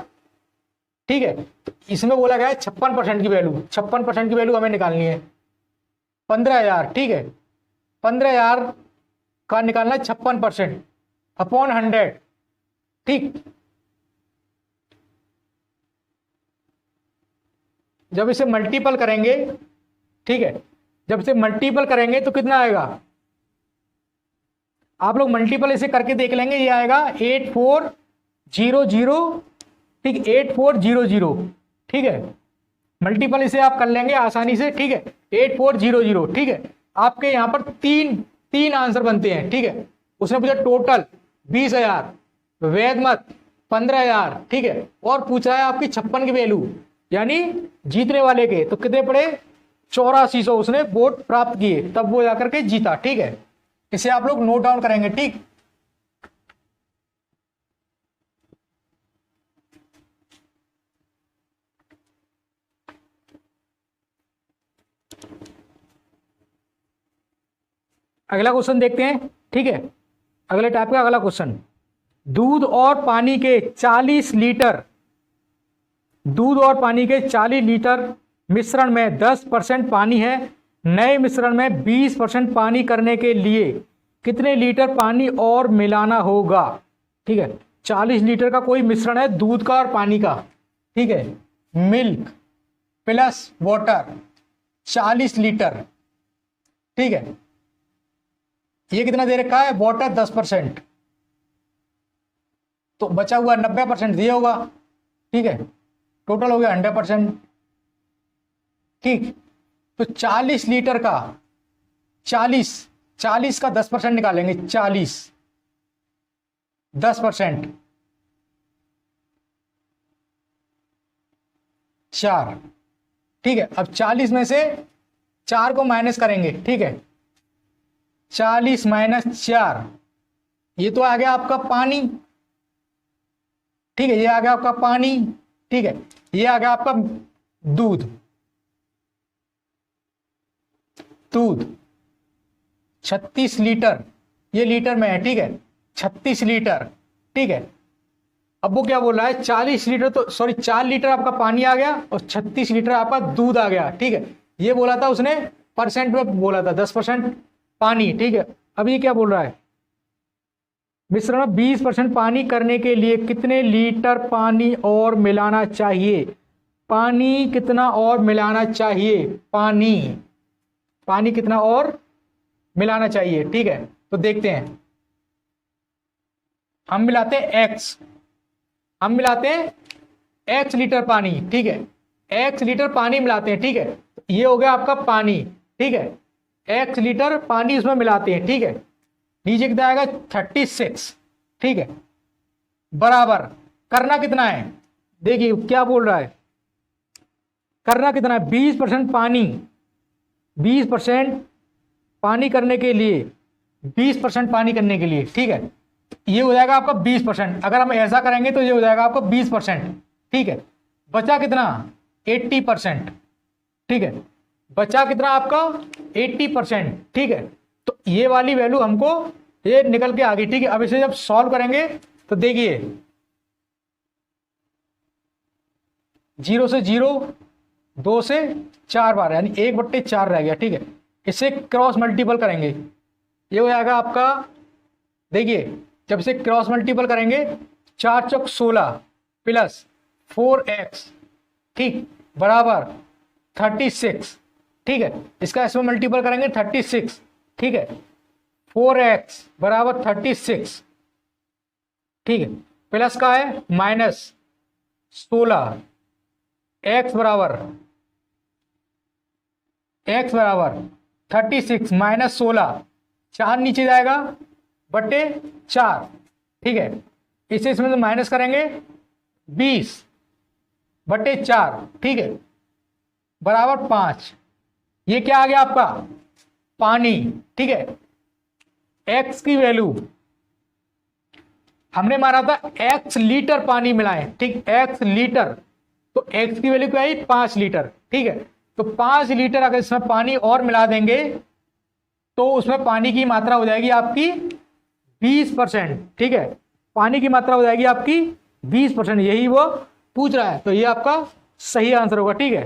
S1: ठीक है। तो इसमें बोला गया है 56% की वैल्यू, 56% की वैल्यू हमें निकालनी है, 15,000, ठीक है, 15,000 का निकालना 56% अपॉन 100, ठीक। जब इसे मल्टीपल करेंगे, ठीक है, जब इसे मल्टीपल करेंगे तो कितना आएगा, आप लोग मल्टीपल इसे करके देख लेंगे, ये आएगा 8400, ठीक, 8400, ठीक है, मल्टीपल इसे आप कर लेंगे आसानी से, ठीक है, 8400, ठीक है। आपके यहां पर तीन आंसर बनते हैं, ठीक है। उसने पूछा टोटल 20,000, वैध मत 15,000, ठीक है, और पूछा है आपकी 56 की वैल्यू, यानी जीतने वाले के तो कितने पड़े, 8400 उसने वोट प्राप्त किए, तब वो जाकर के जीता, ठीक है। इसे आप लोग नोट डाउन करेंगे, ठीक। अगला क्वेश्चन देखते हैं, ठीक है, अगले टाइप का अगला क्वेश्चन, दूध और पानी के 40 लीटर, दूध और पानी के 40 लीटर मिश्रण में 10% पानी है, नए मिश्रण में 20% पानी करने के लिए कितने लीटर पानी और मिलाना होगा, ठीक है। 40 लीटर का कोई मिश्रण है दूध का और पानी का, ठीक है, मिल्क प्लस वाटर 40 लीटर, ठीक है, ये कितना दे रखा है, वाटर 10%, तो बचा हुआ 90% दिया होगा, ठीक है, टोटल हो गया 100%, ठीक। तो 40 लीटर का 40 का 10% निकालेंगे, 10%, 4, ठीक है। अब 40 में से 4 को माइनस करेंगे, ठीक है, 40 माइनस 4, ये तो आ गया आपका पानी, ठीक है, ये आ गया आपका पानी, ठीक है, ये आ गया आपका दूध, 36 लीटर, ये लीटर में है, ठीक है, 36 लीटर, ठीक है। अब वो क्या बोल रहा है, 40 लीटर, तो सॉरी 4 लीटर आपका पानी आ गया और 36 लीटर आपका दूध आ गया, ठीक है। ये बोला था उसने परसेंट में बोला था, 10% पानी, ठीक है। अब ये क्या बोल रहा है, मिश्रण में 20% पानी करने के लिए कितने लीटर पानी और मिलाना चाहिए, पानी कितना और मिलाना चाहिए, पानी कितना और मिलाना चाहिए, ठीक है। तो देखते हैं, हम मिलाते हैं x लीटर पानी, ठीक है, x लीटर पानी मिलाते हैं, ठीक है। ये हो गया आपका पानी, ठीक है, x लीटर पानी उसमें मिलाते हैं, ठीक है। नीचे कितना आएगा 36, ठीक है, बराबर करना कितना है, देखिए क्या बोल रहा है, करना कितना है, 20% पानी करने के लिए, 20% पानी करने के लिए, ठीक है। ये हो जाएगा आपका 20%, अगर हम ऐसा करेंगे तो ये हो जाएगा आपका 20%, ठीक है। बचा कितना 80%, ठीक है, बचा कितना आपका 80%, ठीक है। तो ये वाली वैल्यू हमको ये निकल के आ गई, ठीक है। अब इसे जब सॉल्व करेंगे तो देखिए 0 से 0, 2 से 4 बार, यानी 1/4 रह गया, ठीक है। इसे क्रॉस मल्टीपल करेंगे, ये हो जाएगा आपका, देखिए जब इसे क्रॉस मल्टीपल करेंगे 4 चौक 16 प्लस 4x, ठीक, बराबर 36, ठीक है। इसका इसमें मल्टीपल करेंगे 36, ठीक है, 4x बराबर 36, ठीक है। प्लस का है -16, एक्स बराबर 36 -16, 4 नीचे जाएगा बटे 4, ठीक है। इसे इसमें से माइनस करेंगे 20 बटे 4, ठीक है, बराबर 5। ये क्या आ गया आपका पानी, ठीक है। एक्स की वैल्यू हमने मारा था x लीटर पानी मिलाएं, ठीक, x लीटर, तो x की वैल्यू क्या आई 5 लीटर, ठीक है। तो 5 लीटर अगर इसमें पानी और मिला देंगे तो उसमें पानी की मात्रा हो जाएगी आपकी 20%, ठीक है। पानी की मात्रा हो जाएगी आपकी 20%, यही वो पूछ रहा है, तो ये आपका सही आंसर होगा, ठीक है।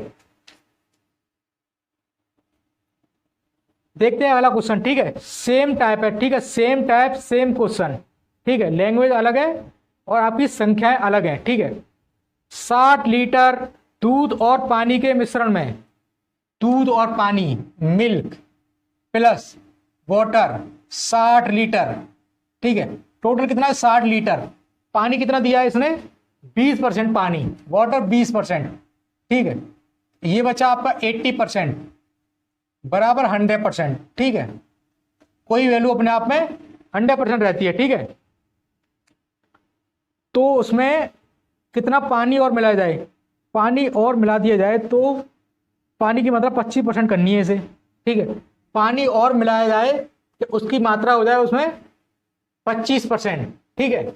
S1: देखते हैं अगला क्वेश्चन, ठीक है। सेम टाइप है, ठीक है, सेम टाइप सेम क्वेश्चन, ठीक है। लैंग्वेज अलग है और आपकी संख्याएं अलग हैं, ठीक है। 60 लीटर दूध और पानी के मिश्रण में, दूध और पानी मिल्क प्लस वाटर 60 लीटर, ठीक है। टोटल कितना है 60 लीटर। पानी कितना दिया है इसने 20% पानी, वाटर 20%, ठीक है। ये बचा आपका 80% बराबर 100%, ठीक है। कोई वैल्यू अपने आप में 100% रहती है, ठीक है। तो उसमें कितना पानी और मिलाया जाए, पानी और मिला दिया जाए तो पानी की मात्रा 25% करनी है इसे, ठीक है। पानी और मिलाया जाए तो उसकी मात्रा हो जाए उसमें 25%, ठीक है।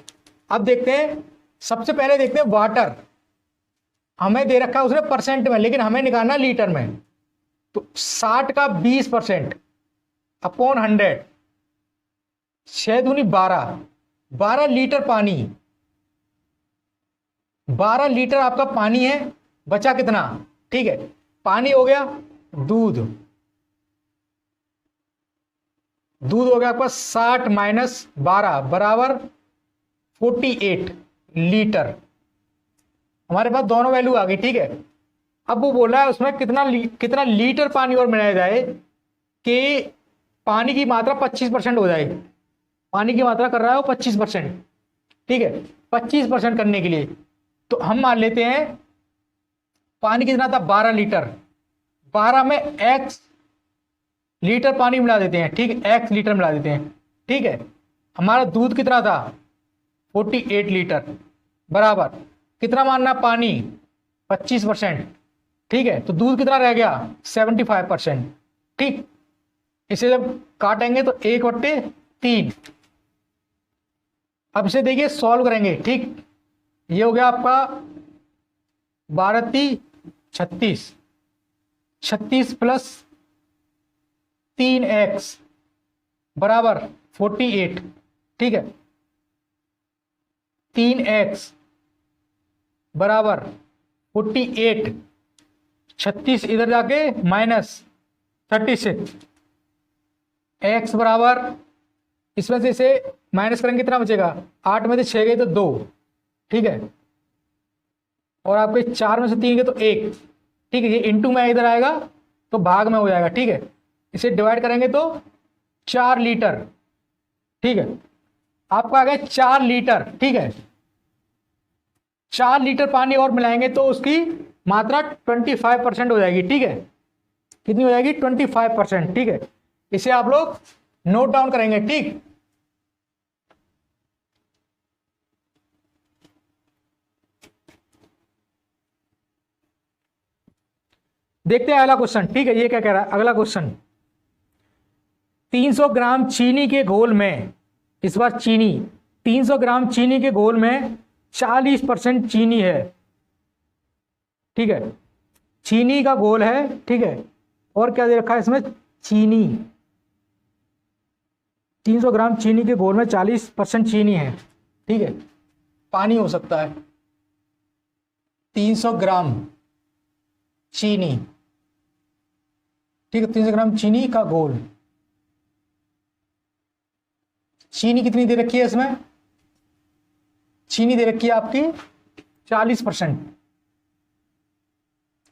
S1: अब देखते हैं, सबसे पहले देखते हैं वाटर, हमें दे रखा है उसने परसेंट में, लेकिन हमें निकालना लीटर में। तो 60 का 20% अपॉन 100, 6 दूनी 12 लीटर पानी, 12 लीटर आपका पानी है। बचा कितना, ठीक है, पानी हो गया, दूध हो गया आपका 60 माइनस 12 बराबर 48 लीटर। हमारे पास दोनों वैल्यू आ गई, ठीक है। अब वो बोला है उसमें कितना लीटर पानी और मिलाया जाए कि पानी की मात्रा 25% हो जाए। पानी की मात्रा कर रहा है वो 25%, ठीक है। 25% करने के लिए तो हम मान लेते हैं पानी कितना था 12 लीटर, 12 में x लीटर पानी मिला देते हैं, ठीक है, x लीटर मिला देते हैं, ठीक है। हमारा दूध कितना था 48 लीटर बराबर कितना मानना पानी 25%, ठीक है। तो दूध कितना रह गया 75%, ठीक। इसे जब काटेंगे तो 1/3। अब इसे देखिए सॉल्व करेंगे, ठीक। ये हो गया आपका 12 36, 36 प्लस 3x बराबर 48, ठीक है। 3x बराबर 48, 36 इधर जाके -36, x बराबर इसमें से इसे माइनस करेंगे कितना बचेगा, 8 में से 6 गए तो 2, ठीक है। और आपके 4 में से 3 गए तो 1, ठीक है। ये इंटू में इधर आएगा तो भाग में हो जाएगा, ठीक है। इसे डिवाइड करेंगे तो 4 लीटर, ठीक है। आपका आ गया 4 लीटर, ठीक है। 4 लीटर पानी और मिलाएंगे तो उसकी मात्रा 25% हो जाएगी, ठीक है। कितनी हो जाएगी 25%, ठीक है। इसे आप लोग नोट डाउन करेंगे, ठीक। देखते हैं अगला क्वेश्चन, ठीक है। ये क्या कह रहा है अगला क्वेश्चन, 300 ग्राम चीनी के घोल में, इस बार चीनी, 300 ग्राम चीनी के घोल में 40% चीनी है, ठीक है। चीनी का घोल है, ठीक है। और क्या दे रखा है इसमें चीनी, 300 ग्राम चीनी के घोल में 40% चीनी है, ठीक है। पानी हो सकता है 300 ग्राम चीनी, ठीक है। 300 ग्राम चीनी का घोल, चीनी कितनी दे रखी है इसमें, चीनी दे रखी है आपकी 40%,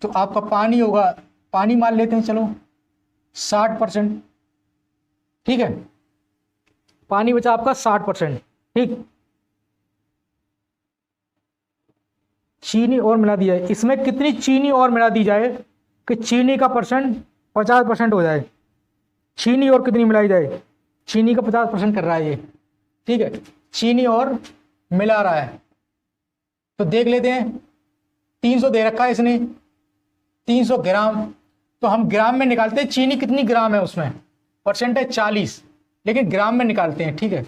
S1: तो आपका पानी होगा, पानी मान लेते हैं चलो 60%, ठीक है। पानी बचा आपका 60%, ठीक। चीनी और मिला दी जाए, इसमें कितनी चीनी और मिला दी जाए कि चीनी का परसेंट 50% हो जाए। चीनी और कितनी मिलाई जाए, चीनी का 50% कर रहा है ये, ठीक है, चीनी और मिला रहा है। तो देख लेते हैं, 300 दे रखा है इसने, 300 ग्राम, तो हम ग्राम में निकालते हैं चीनी कितनी ग्राम है, उसमें परसेंट है 40, लेकिन ग्राम में निकालते हैं, ठीक है।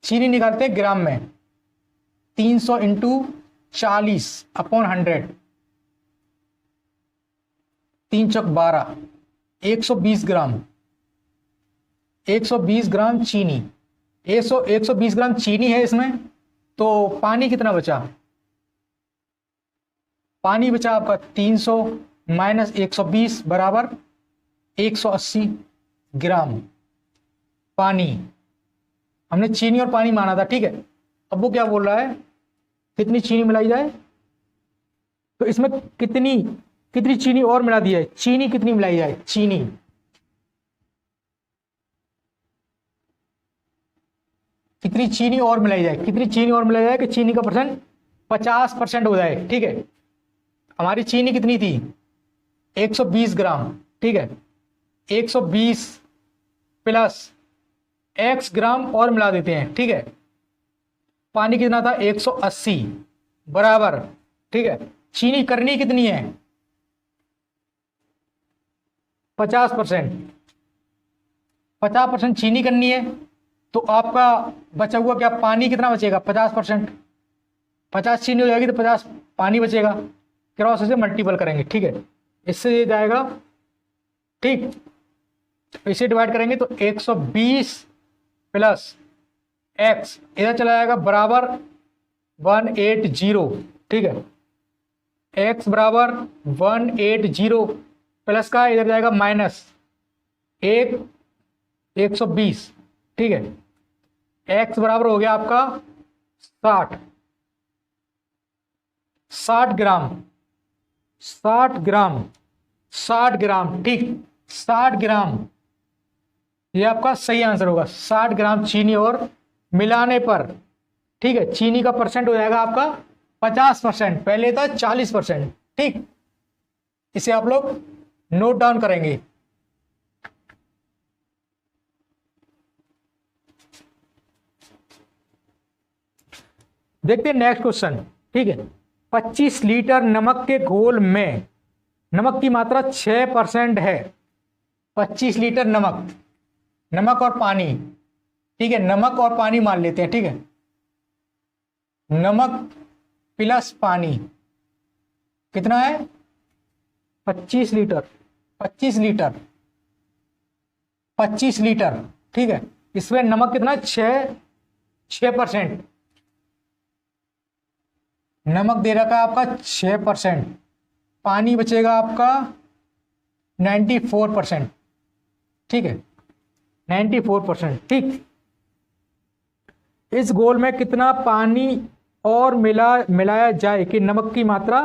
S1: चीनी निकालते हैं ग्राम में, 300 इंटू 40/100, 3 चौक 12, 120 ग्राम, 120 ग्राम चीनी, 120 ग्राम चीनी है इसमें। तो पानी कितना बचा, पानी बचा आपका 300 माइनस 120 बराबर 180 ग्राम पानी। हमने चीनी और पानी माना था, ठीक है। अब वो क्या बोल रहा है, कितनी चीनी मिलाई जाए, तो इसमें कितनी कितनी चीनी और मिला दी जाए, चीनी कितनी मिलाई जाए, चीनी कितनी चीनी और मिलाई जाए, कितनी चीनी और मिलाई जाए कि चीनी का परसेंट 50% हो जाए, ठीक है। हमारी चीनी कितनी थी, 120 ग्राम, ठीक है। 120 प्लस x ग्राम और मिला देते हैं, ठीक है। पानी कितना था, 180 बराबर, ठीक है। चीनी करनी कितनी है, 50%, 50% चीनी करनी है। तो आपका बचा हुआ क्या, पानी कितना बचेगा, 50%, 50 चीनी हो जाएगी तो 50 पानी बचेगा। क्रॉस से मल्टीपल करेंगे, ठीक है, इससे ये जाएगा, ठीक, इसे डिवाइड करेंगे तो 120 प्लस x इधर चला जाएगा बराबर 180, ठीक है। x बराबर 180 प्लस का इधर जाएगा माइनस 120, ठीक है। x बराबर हो गया आपका 60 ग्राम, 60 ग्राम, 60 ग्राम, ठीक, 60 ग्राम, ये आपका सही आंसर होगा। 60 ग्राम चीनी और मिलाने पर, ठीक है, चीनी का परसेंट हो जाएगा आपका 50%, पहले था 40%, ठीक। इसे आप लोग नोट डाउन करेंगे। देखते हैं नेक्स्ट क्वेश्चन, ठीक है। 25 लीटर नमक के घोल में नमक की मात्रा 6% है। 25 लीटर नमक, नमक और पानी, ठीक है, नमक और पानी मान लेते हैं, ठीक है। नमक प्लस पानी कितना है, 25 लीटर, 25 लीटर, 25 लीटर, ठीक है। इसमें नमक कितना, 6%, नमक दे रखा है आपका 6%, पानी बचेगा आपका 94%, ठीक है, 94%, ठीक। इस घोल में कितना पानी और मिलाया जाए कि नमक की मात्रा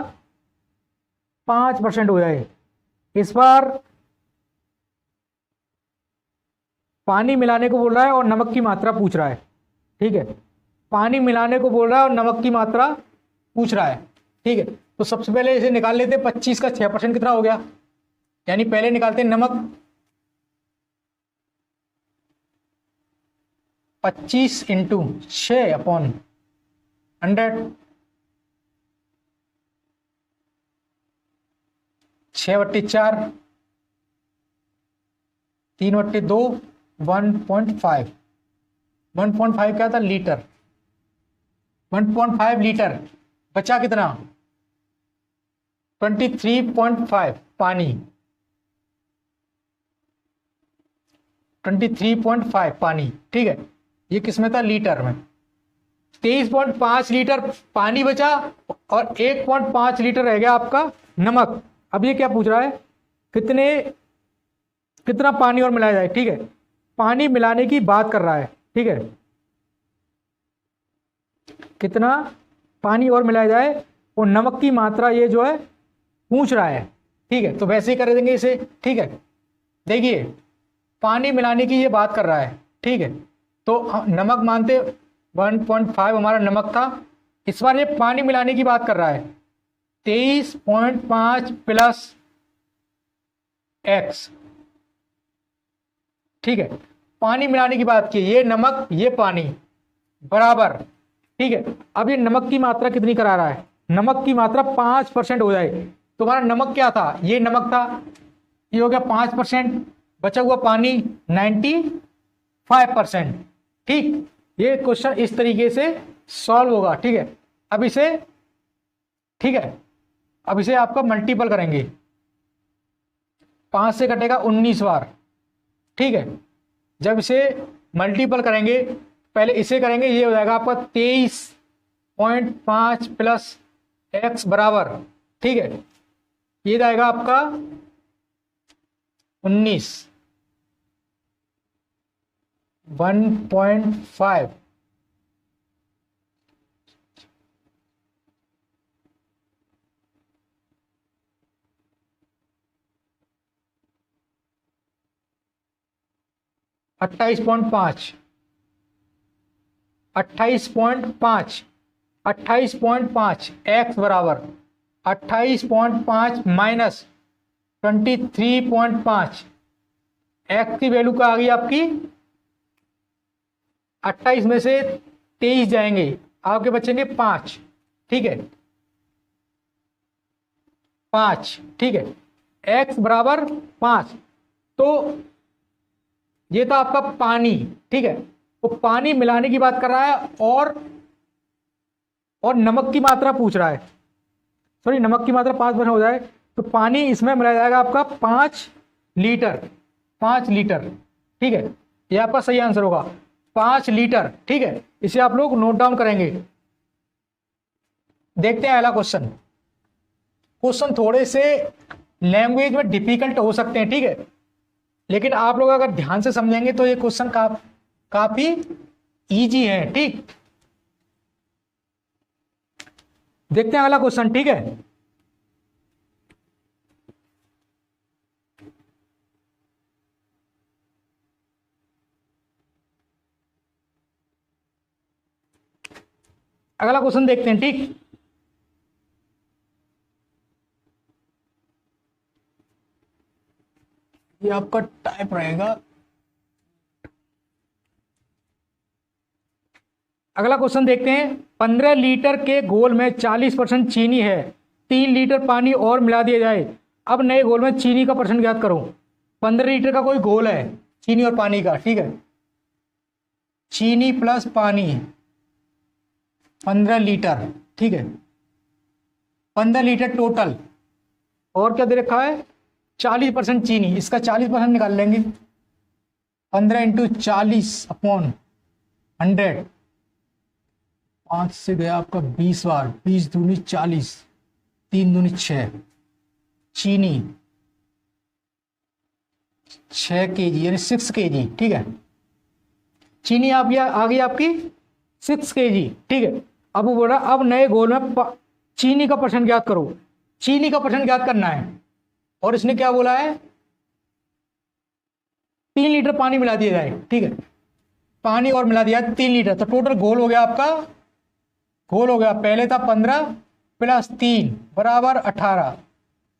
S1: 5% हो जाए। इस बार पानी मिलाने को बोल रहा है और नमक की मात्रा पूछ रहा है, ठीक है। पानी मिलाने को बोल रहा है और नमक की मात्रा पूछ रहा है, ठीक है। तो सबसे पहले इसे निकाल लेते हैं, 25 का 6% कितना हो गया, यानी पहले निकालते हैं नमक, 25 इंटू 6/100, 6/4, 3/2, 1.5, 1.5 क्या था, लीटर, 1.5 लीटर, बचा कितना, 23.5 पानी, 23.5 पानी, ठीक है। ये किसमें था, लीटर में। 23.5 लीटर पानी बचा और 1.5 लीटर रह गया आपका नमक। अब ये क्या पूछ रहा है, कितना पानी और मिलाया जाए, ठीक है। पानी मिलाने की बात कर रहा है, ठीक है, कितना पानी और मिलाया जाए और नमक की मात्रा ये जो है पूछ रहा है, ठीक है। तो वैसे ही कर देंगे इसे, ठीक है। देखिए पानी मिलाने की ये बात कर रहा है, ठीक है। तो नमक मानते 1.5 हमारा नमक था। इस बार ये पानी मिलाने की बात कर रहा है, 23.5 प्लस x, ठीक है, पानी मिलाने की बात की, ये नमक ये पानी बराबर, ठीक है। अब ये नमक की मात्रा कितनी करा रहा है, नमक की मात्रा 5% हो जाए, तो हमारा नमक क्या था, ये नमक था, ये हो गया 5%, बचा हुआ पानी 95%, ठीक। ये क्वेश्चन इस तरीके से सॉल्व होगा, ठीक है। अब इसे, ठीक है, अब इसे आपका मल्टीपल करेंगे, 5 से कटेगा 19 बार, ठीक है। जब इसे मल्टीपल करेंगे, पहले इसे करेंगे, ये हो जाएगा आपका 23.5 प्लस x बराबर, ठीक है, ये जाएगा आपका 19, 1.5 28.5 x बराबर 28.5 माइनस 23.5, x की वैल्यू क्या आ गई आपकी, 28 में से 23 जाएंगे, आपके बचेंगे 5, ठीक है, 5, ठीक है, x बराबर 5। तो ये था आपका पानी, ठीक है, वो पानी मिलाने की बात कर रहा है, और नमक की मात्रा पूछ रहा है, सॉरी, नमक की मात्रा 5% हो जाए तो पानी इसमें मिलाया जाएगा आपका 5 लीटर, 5 लीटर, ठीक है, ये आपका सही आंसर होगा, 5 लीटर, ठीक है। इसे आप लोग नोट डाउन करेंगे। देखते हैं अगला क्वेश्चन। क्वेश्चन थोड़े से लैंग्वेज में डिफिकल्ट हो सकते हैं, ठीक है, लेकिन आप लोग अगर ध्यान से समझेंगे तो ये क्वेश्चन काफी इजी है, ठीक। देखते हैं अगला क्वेश्चन, ठीक है। अगला क्वेश्चन देखते हैं, ठीक। ये आपका टाइप रहेगा। अगला क्वेश्चन देखते हैं। 15 लीटर के घोल में 40% चीनी है, 3 लीटर पानी और मिला दिया जाए, अब नए घोल में चीनी का परसेंट ज्ञात करो। 15 लीटर का कोई घोल है चीनी और पानी का, ठीक है, चीनी प्लस पानी 15 लीटर, ठीक है, 15 लीटर टोटल, और क्या दे रखा है 40% चीनी, इसका 40% निकाल लेंगे, 15 इंटू 40 अपॉन 100, 5 से गया आपका 20 बार, 20 दूनी 40, 3 दूनी 6, चीनी 6 kg यानी 6 kg, ठीक है, चीनी आप आ गई आपकी 6 kg, ठीक है। अब वो बोल रहा अब नए घोल में चीनी का परसेंट ज्ञात करो, चीनी का परसेंट ज्ञात करना है, और इसने क्या बोला है 3 लीटर पानी मिला दिया जाए, ठीक है, पानी और मिला दिया 3 लीटर, तो टोटल घोल हो गया आपका, घोल हो गया पहले था 15 प्लस 3 बराबर 18।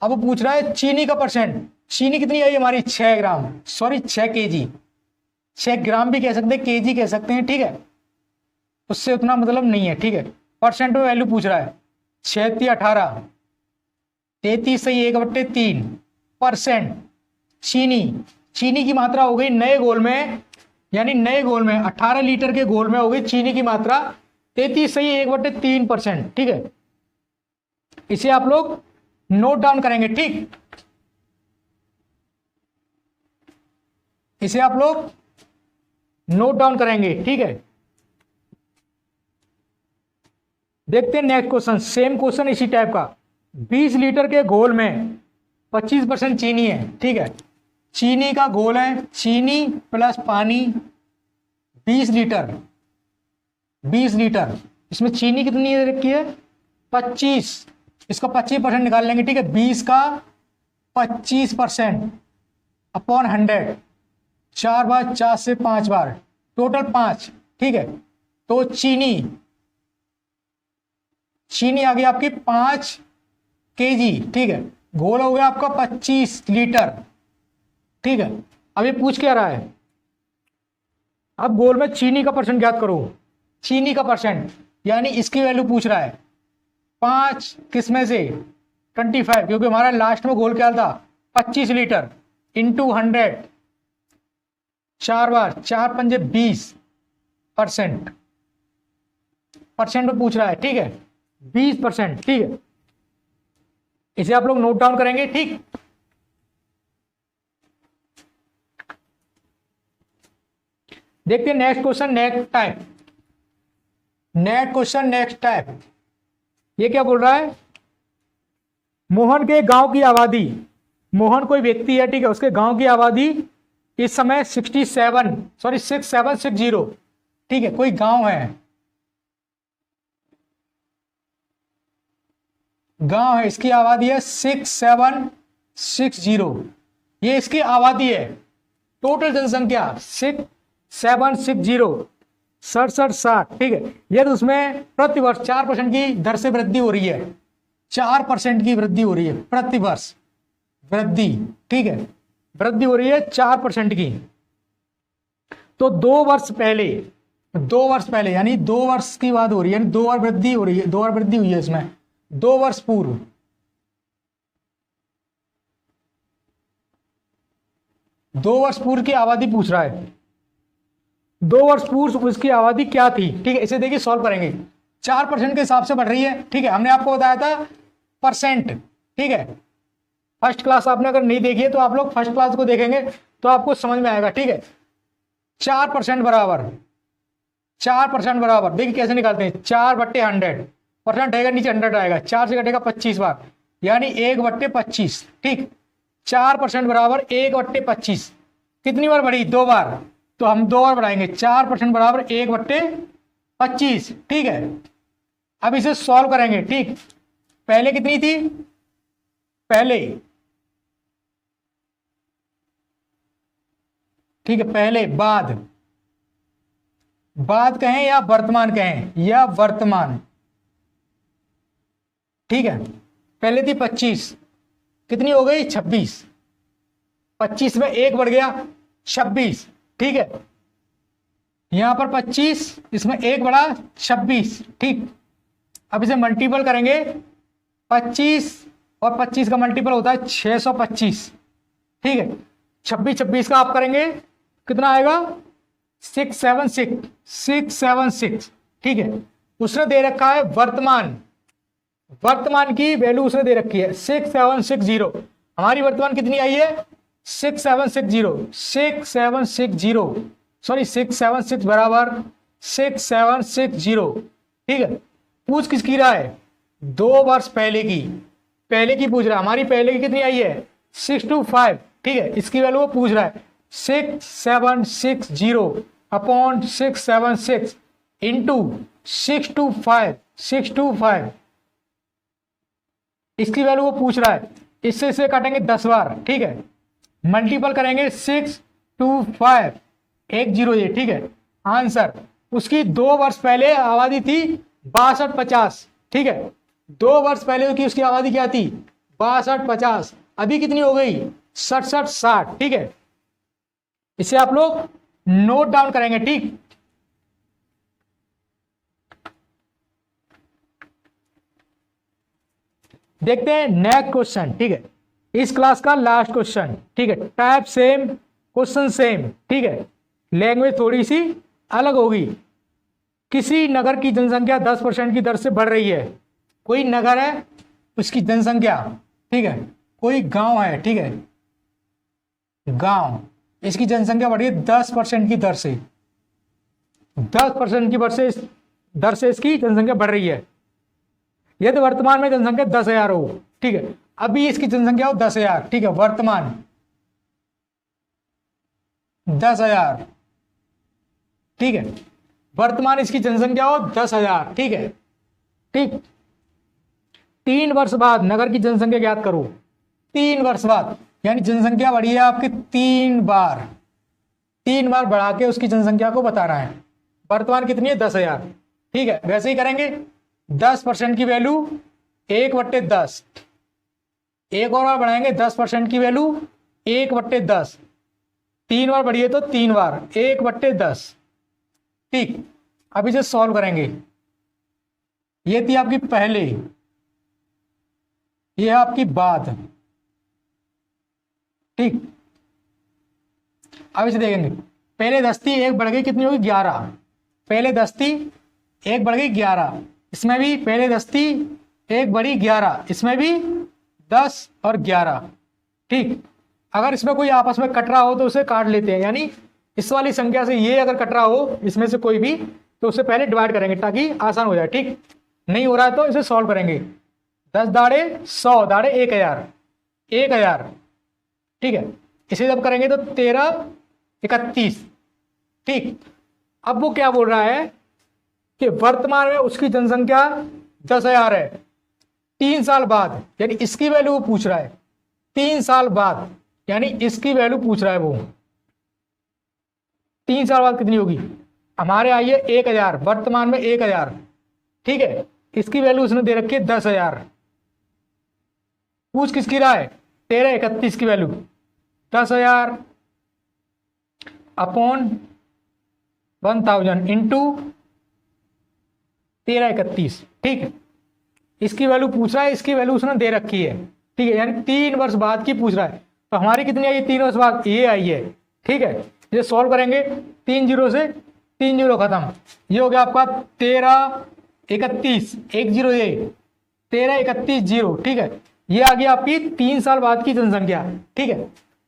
S1: अब पूछ रहा है चीनी का परसेंट, चीनी कितनी आई हमारी 6 ग्राम, सॉरी 6 kg, 6 ग्राम भी कह सकते हैं, kg कह सकते हैं, ठीक है, उससे उतना मतलब नहीं है, ठीक है, परसेंट में वैल्यू पूछ रहा है, 6 × 18, 33 से 1/3% चीनी, चीनी की मात्रा हो गई नए घोल में, यानी नए घोल में 18 लीटर के घोल में हो गई चीनी की मात्रा 33 से 1/3%, ठीक है। इसे आप लोग नोट डाउन करेंगे, ठीक, इसे आप लोग नोट डाउन करेंगे, ठीक है। देखते हैं नेक्स्ट क्वेश्चन, सेम क्वेश्चन इसी टाइप का। 20 लीटर के घोल में 25% चीनी है, ठीक है, चीनी का घोल है, चीनी प्लस पानी 20 लीटर, 20 लीटर, इसमें चीनी कितनी रखी है 25, इसका 25% निकाल लेंगे, ठीक है, 20 का 25% अपॉन 100, 4 बार, 4 से 5 बार, टोटल 5, ठीक है, तो चीनी आ गई आपकी 5 केजी, ठीक है। घोल हो गया आपका 25 लीटर, ठीक है। अब ये पूछ क्या रहा है, अब घोल में चीनी का परसेंट ज्ञात करो। चीनी का परसेंट यानी इसकी वैल्यू पूछ रहा है 5 किसमें से 25, क्योंकि हमारा लास्ट में घोल क्या था 25 लीटर इंटू 100, 4 बार 4 पंजे 20%, परसेंट में पूछ रहा है, ठीक है 20%, ठीक है। इसे आप लोग नोट डाउन करेंगे, ठीक। देखते हैं नेक्स्ट क्वेश्चन, नेक्स्ट टाइप। ये क्या बोल रहा है, मोहन के गांव की आबादी, मोहन कोई व्यक्ति है, ठीक है, उसके गांव की आबादी इस समय 6760, ठीक है। कोई गांव है, इसकी आबादी है 6760, ये इसकी आबादी है। टोटल जनसंख्या 6760 6760, ठीक है। यदि उसमें प्रतिवर्ष 4% की दर से वृद्धि हो रही है, 4% की वृद्धि हो रही है प्रतिवर्ष, वृद्धि, ठीक है, वृद्धि हो रही है 4% की, तो 2 वर्ष पहले यानी 2 वर्ष की बात हो रही है, यानी 2 बार वृद्धि हो रही है, 2 बार वृद्धि हुई है इसमें, 2 वर्ष पूर्व, 2 वर्ष पूर्व की आबादी पूछ रहा है। 2 वर्ष पूर्व उसकी आबादी क्या थी, ठीक है। इसे देखिए सॉल्व करेंगे, 4% के हिसाब से बढ़ रही है, ठीक है। हमने आपको बताया था परसेंट, ठीक है। फर्स्ट क्लास आपने अगर नहीं देखी है तो आप लोग फर्स्ट क्लास को देखेंगे तो आपको समझ में आएगा, ठीक है। 4% बराबर देखिए कैसे निकालते हैं, 4/100, परसेंट आएगा नीचे 100 आएगा, 4 से घटेगा 25 बार, यानी 1/25, ठीक। 4% बराबर 1/25, कितनी बार बढ़ी, 2 बार, तो हम 2 बार बढ़ाएंगे, 4% बराबर 1/25, ठीक है। अब इसे सॉल्व करेंगे, ठीक। पहले कितनी थी, ठीक है, पहले, बाद कहें या वर्तमान कहें, या वर्तमान, ठीक है। पहले थी 25, कितनी हो गई 26, 25 में 1 बढ़ गया 26, ठीक है। यहां पर 25, इसमें 1 बढ़ा 26, ठीक। अब इसे मल्टीपल करेंगे, 25 और 25 का मल्टीपल होता है 625, ठीक है। 26 का आप करेंगे कितना आएगा 676, ठीक है। उसने दे रखा है वर्तमान की वैल्यू उसने दे रखी है 6760, हमारी वर्तमान कितनी आई है 676 बराबर 6760, ठीक है। पूछ किसकी रहा है, 2 वर्ष पहले की पूछ रहा है। हमारी पहले की कितनी आई है 625, ठीक है। इसकी वैल्यू वो पूछ रहा है 6760 अपॉन 676 इंटू 625, इसकी वैल्यू वो पूछ रहा है। इससे काटेंगे 10 बार, ठीक है। मल्टीपल करेंगे 625, 10 ये, ठीक है। आंसर उसकी 2 वर्ष पहले आबादी थी 6250, ठीक है। 2 वर्ष पहले की उसकी आबादी क्या थी 6250, अभी कितनी हो गई 6760, ठीक है। इसे आप लोग नोट डाउन करेंगे, ठीक। देखते हैं नेक्स्ट क्वेश्चन, ठीक है। इस क्लास का लास्ट क्वेश्चन, ठीक है। टाइप सेम, क्वेश्चन सेम, ठीक है। लैंग्वेज थोड़ी सी अलग होगी। किसी नगर की जनसंख्या 10% की दर से बढ़ रही है। कोई नगर है, उसकी जनसंख्या, ठीक है। कोई गांव है, ठीक है, गांव, इसकी जनसंख्या बढ़ रही है 10% की दर से, 10% की दर से इसकी जनसंख्या बढ़ रही है। यदि वर्तमान में जनसंख्या 10,000 हो, ठीक है, अभी इसकी जनसंख्या हो 10,000, ठीक है, वर्तमान 10,000, ठीक है, वर्तमान इसकी जनसंख्या हो 10,000, ठीक है, ठीक। 3 वर्ष बाद नगर की जनसंख्या ज्ञात करो। 3 वर्ष बाद यानी जनसंख्या बढ़ी है आपकी 3 बार बढ़ा के उसकी जनसंख्या को बताना है। वर्तमान कितनी है 10,000, ठीक है। वैसे ही करेंगे 10% की वैल्यू 1/10, एक और बार बढ़ाएंगे 10% की वैल्यू 1/10, 3 बार बढ़िए तो 3 बार 1/10, ठीक। अब इसे सॉल्व करेंगे। ये थी आपकी पहले, ये है आपकी बाद, ठीक। अब इसे देखेंगे, पहले 10 थी, एक बढ़ गई कितनी होगी 11, पहले 10 थी, एक बढ़ गई 11, इसमें भी पहले 10 थी, एक बढ़ी 11, इसमें भी 10 और 11, ठीक। अगर इसमें कोई आपस में कट रहा हो तो उसे काट लेते हैं, यानी इस वाली संख्या से ये अगर कट रहा हो इसमें से कोई भी, तो उसे पहले डिवाइड करेंगे ताकि आसान हो जाए, ठीक। नहीं हो रहा है तो इसे सॉल्व करेंगे। 10 दाड़े 100 दाड़े 1000, 1000, ठीक है। इसे जब करेंगे तो 13 31, ठीक। अब वो क्या बोल रहा है कि वर्तमान में उसकी जनसंख्या 10,000 है, 3 साल बाद, यानी इसकी वैल्यू वो पूछ रहा है, 3 साल बाद, यानी इसकी वैल्यू पूछ रहा है वो, 3 साल बाद कितनी होगी। हमारे आई है 1000, वर्तमान में 1000, ठीक है। इसकी वैल्यू उसने दे रखी है 10,000, पूछ किसकी रहा है 13 31 की वैल्यू, 10,000 अपॉन 1000 इंटू 13 31, ठीक है। इसकी वैल्यू पूछ रहा है, इसकी वैल्यू उसने दे रखी है, ठीक है, यानी 3 वर्ष बाद की पूछ रहा है। तो हमारी कितनी आई है 3 वर्ष बाद, ये आई है, ठीक है। ये सॉल्व करेंगे, 3 जीरो से 3 जीरो खत्म, ये हो गया आपका 13 31, 1 जीरो ये 13 31 जीरो, ठीक है। ये आ गई आपकी 3 साल बाद की जनसंख्या, ठीक है।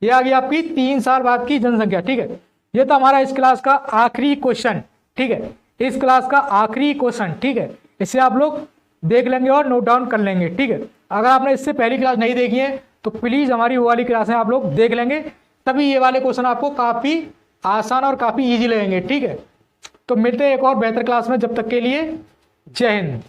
S1: ये आ गई आपकी 3 साल बाद की जनसंख्या, ठीक है। ये तो हमारा इस क्लास का आखिरी क्वेश्चन, ठीक है, इस क्लास का आखिरी क्वेश्चन, ठीक है। इसे आप लोग देख लेंगे और नोट डाउन कर लेंगे, ठीक है। अगर आपने इससे पहली क्लास नहीं देखी है तो प्लीज हमारी वो वाली क्लासें आप लोग देख लेंगे, तभी ये वाले क्वेश्चन आपको काफी आसान और काफी इजी लगेंगे, ठीक है। तो मिलते हैं एक और बेहतर क्लास में, जब तक के लिए जय हिंद।